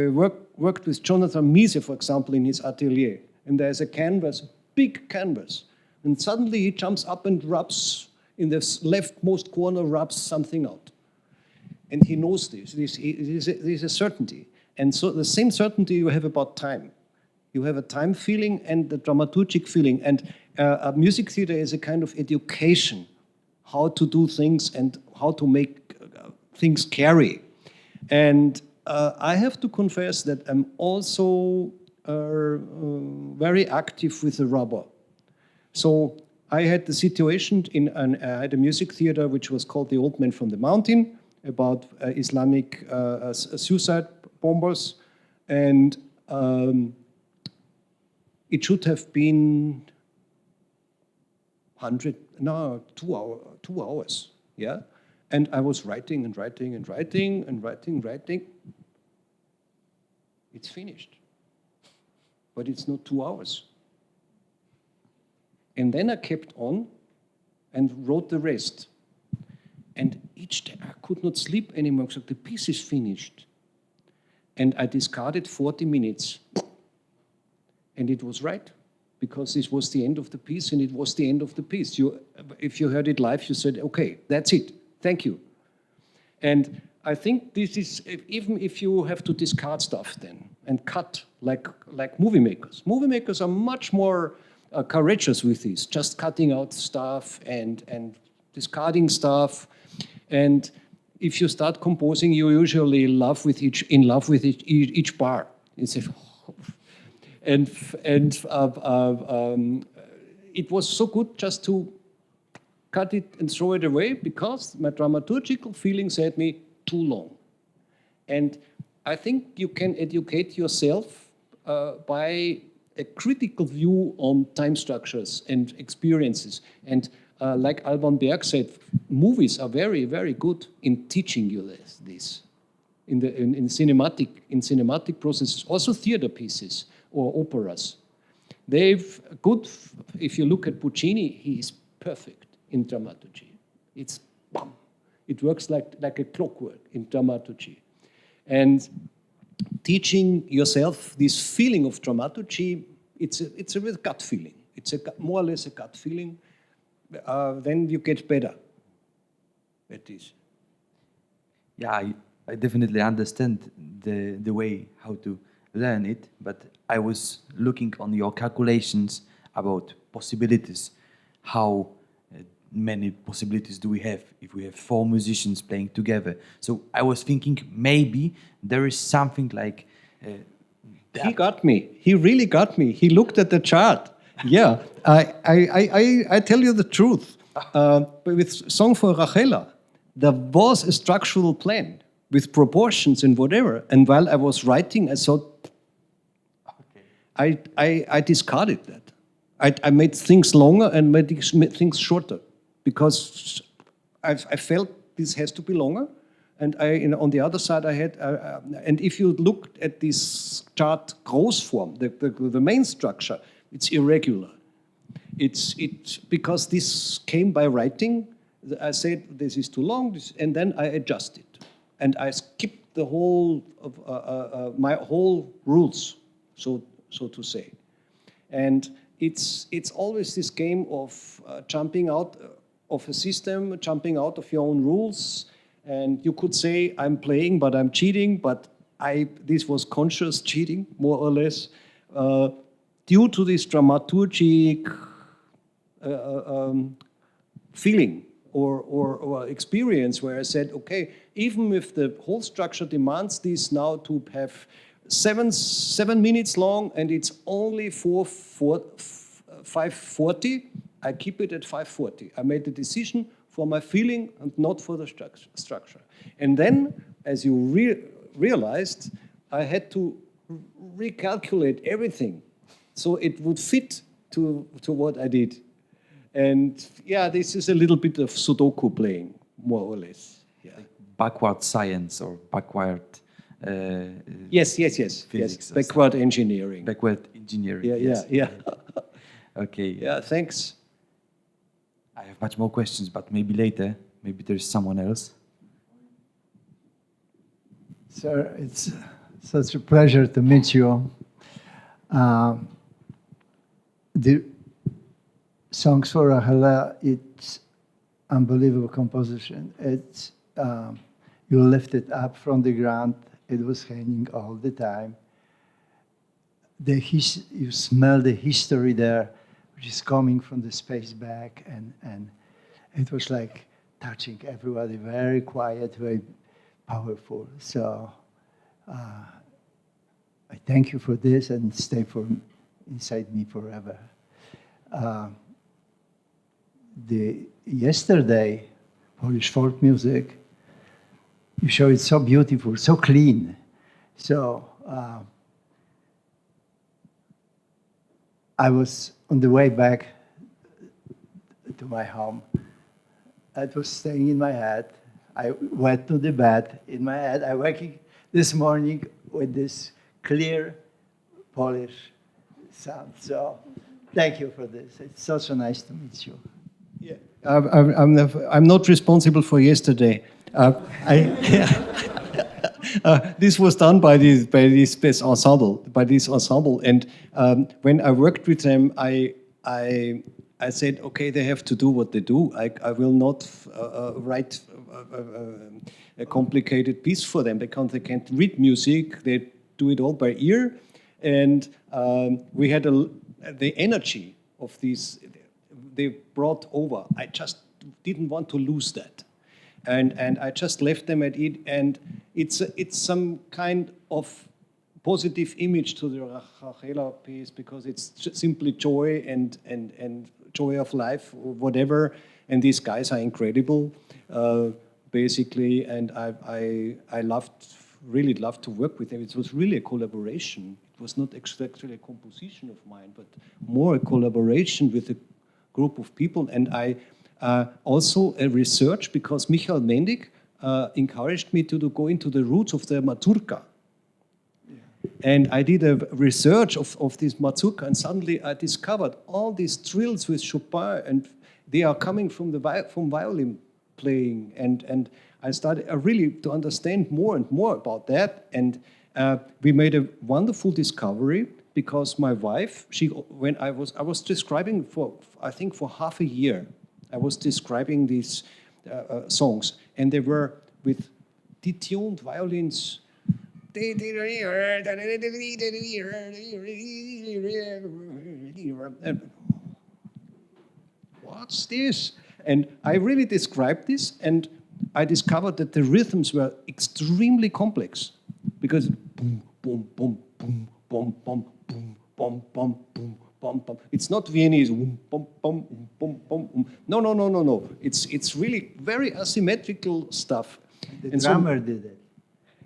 worked with Jonathan Miese, for example, in his atelier, and there's a canvas, big canvas, and suddenly he jumps up and rubs, in the leftmost corner, rubs something out. And he knows this. This is a certainty. And so the same certainty you have about time. You have a time feeling and the dramaturgic feeling. And a music theater is a kind of education, how to do things and how to make things carry. And I have to confess that I'm also very active with the rubber. So I had the situation I had a music theater which was called The Old Man from the Mountain, about Islamic suicide bombers. And it should have been 2 hours, yeah? And I was writing and writing and writing and writing. It's finished. But it's not 2 hours. And then I kept on and wrote the rest. And each day I could not sleep anymore. So the piece is finished. And I discarded 40 minutes. And it was right, because this was the end of the piece, and it was the end of the piece. If you heard it live, you said, okay, that's it. Thank you. And I think this is, even if you have to discard stuff then, and cut like movie makers. Movie makers are much more courageous with this, just cutting out stuff and discarding stuff. And if you start composing, you usually in love with each bar. You say, and it was so good just to cut it and throw it away, because my dramaturgical feeling said me too long. And I think you can educate yourself by a critical view on time structures and experiences. And like Alban Berg said, movies are very, very good in teaching you this. In cinematic processes, also theater pieces or operas. They've good, if you look at Puccini, he is perfect in dramaturgy. It's bam. It works like a clockwork in dramaturgy. And teaching yourself this feeling of dramaturgy, it's a real gut feeling. It's more or less a gut feeling. Then you get better at this. Yeah, I definitely understand the way how to learn it, but I was looking on your calculations about possibilities. How many possibilities do we have if we have 4 musicians playing together? So I was thinking maybe there is something like... He got me. He really got me. He looked at the chart. Yeah, I tell you the truth. But with Song for Rachela, there was a structural plan with proportions and whatever. And while I was writing, I thought, I discarded that. I made things longer and made things shorter because I felt this has to be longer. And on the other side, I had, and if you look at this chart Großform, the main structure, it's irregular. It's because this came by writing. I said this is too long, and then I adjusted, and I skipped the whole of my whole rules, so to say. And it's always this game of jumping out of a system, jumping out of your own rules. And you could say I'm playing, but I'm cheating. But this was conscious cheating, more or less, due to this dramaturgic feeling or experience, where I said, okay, even if the whole structure demands this now to have 7 minutes long, and it's only 5:40, I keep it at 5:40. I made the decision for my feeling and not for the structure. And then, as you realized, I had to recalculate everything so it would fit to what I did. And yeah, this is a little bit of Sudoku playing, more or less. Yeah. Like backward science or backward... Yes. Backward engineering. Backward engineering. Yeah. Okay. Yeah, thanks. I have much more questions, but maybe later. Maybe there's someone else. Sir, it's such a pleasure to meet you. The Songs for Rachela, it's unbelievable composition. It's you lift it up from the ground. It was hanging all the time. You smell the history there, which is coming from the space back, and it was like touching everybody, very quiet, very powerful. So I thank you for this and stay inside me forever. Yesterday, Polish folk music, you show it so beautiful, so clean. So I was on the way back to my home. It was staying in my head. I went to the bed in my head. I waking this morning with this clear Polish sound. So thank you for this. It's so nice to meet you. Yeah, I'm not responsible for yesterday. This was done by this ensemble, and when I worked with them, I said, okay, they have to do what they do. I will not write a complicated piece for them because they can't read music. They do it all by ear, and we had the energy of these. They brought over. I just didn't want to lose that. And I just left them at it, and it's some kind of positive image to the Rachela piece because it's simply joy and joy of life or whatever. And these guys are incredible, basically. And I really loved to work with them. It was really a collaboration. It was not actually a composition of mine, but more a collaboration with a group of people. And also a research, because Michael Mendig encouraged me to go into the roots of the mazurka. Yeah. And I did a research of this mazurka, and suddenly I discovered all these trills with Chopin, and they are coming from violin playing. And I started really to understand more and more about that. And we made a wonderful discovery because my wife, I was describing for half a year, I was describing these songs, and they were with detuned violins. What's this? And I really described this, and I discovered that the rhythms were extremely complex because boom, boom, boom, boom, boom, boom, boom, boom, boom, boom, boom, boom. It's not Viennese. Boom, boom, boom, boom, boom, boom. No. It's really very asymmetrical stuff. The drummer did it.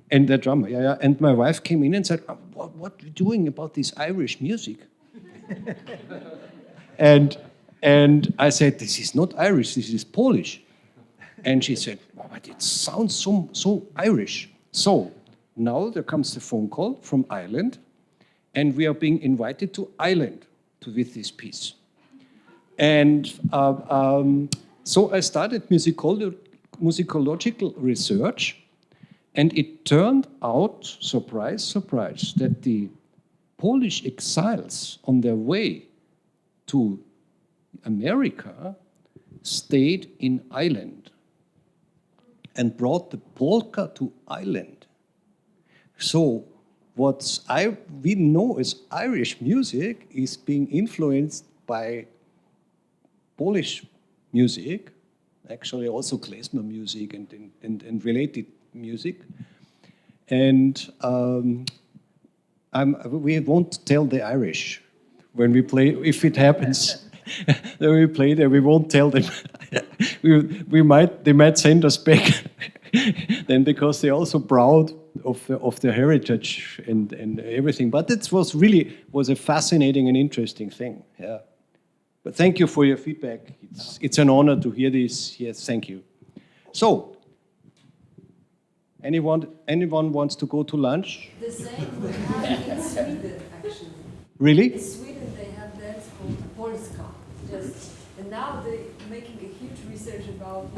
And the drummer, yeah. And my wife came in and said, "What are you doing about this Irish music?" And I said, "This is not Irish. This is Polish." And she said, "Oh, but it sounds so Irish." So now there comes the phone call from Ireland, and we are being invited to Ireland with this piece. And so I started musicological research, and it turned out, surprise, surprise, that the Polish exiles on their way to America stayed in Ireland and brought the polka to Ireland. So what we know as Irish music is being influenced by Polish music, actually also klezmer music and related music. And we won't tell the Irish when we play, if it happens. Then we play there, we won't tell them. They might send us back then, because they're also proud of their heritage and everything. But it was a fascinating and interesting thing. Yeah. But thank you for your feedback. It's an honor to hear this. Yes, thank you. So, anyone wants to go to lunch? The same we have in Sweden, actually. Really? In Sweden, they have dance called Polska. And now they're making a huge research about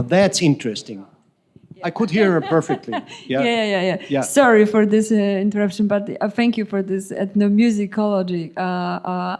That's interesting. Yeah. I could hear her perfectly. Yeah. Sorry for this interruption, but thank you for this ethnomusicology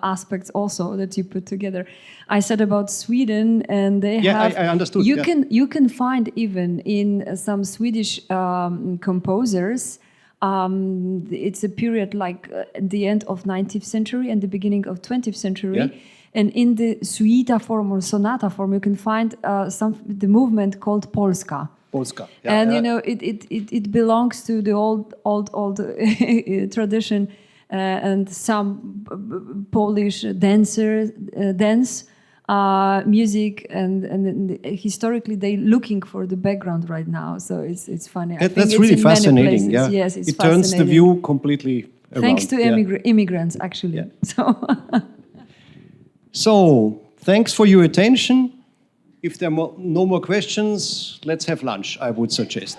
aspects also that you put together. I said about Sweden, and they have. I understood. You can find even in some Swedish composers. It's a period like the end of 19th century and the beginning of 20th century. Yeah. And in the suita form or sonata form, you can find the movement called Polska. Polska. Yeah, and you know, it belongs to the old tradition, and some Polish dance music, and historically they looking for the background right now. So it's funny. That's really fascinating. Yeah. Yes, it's it turns the view completely around. Thanks to immigrants, actually. Yeah. So. So, thanks for your attention. If there are no more questions, let's have lunch, I would suggest.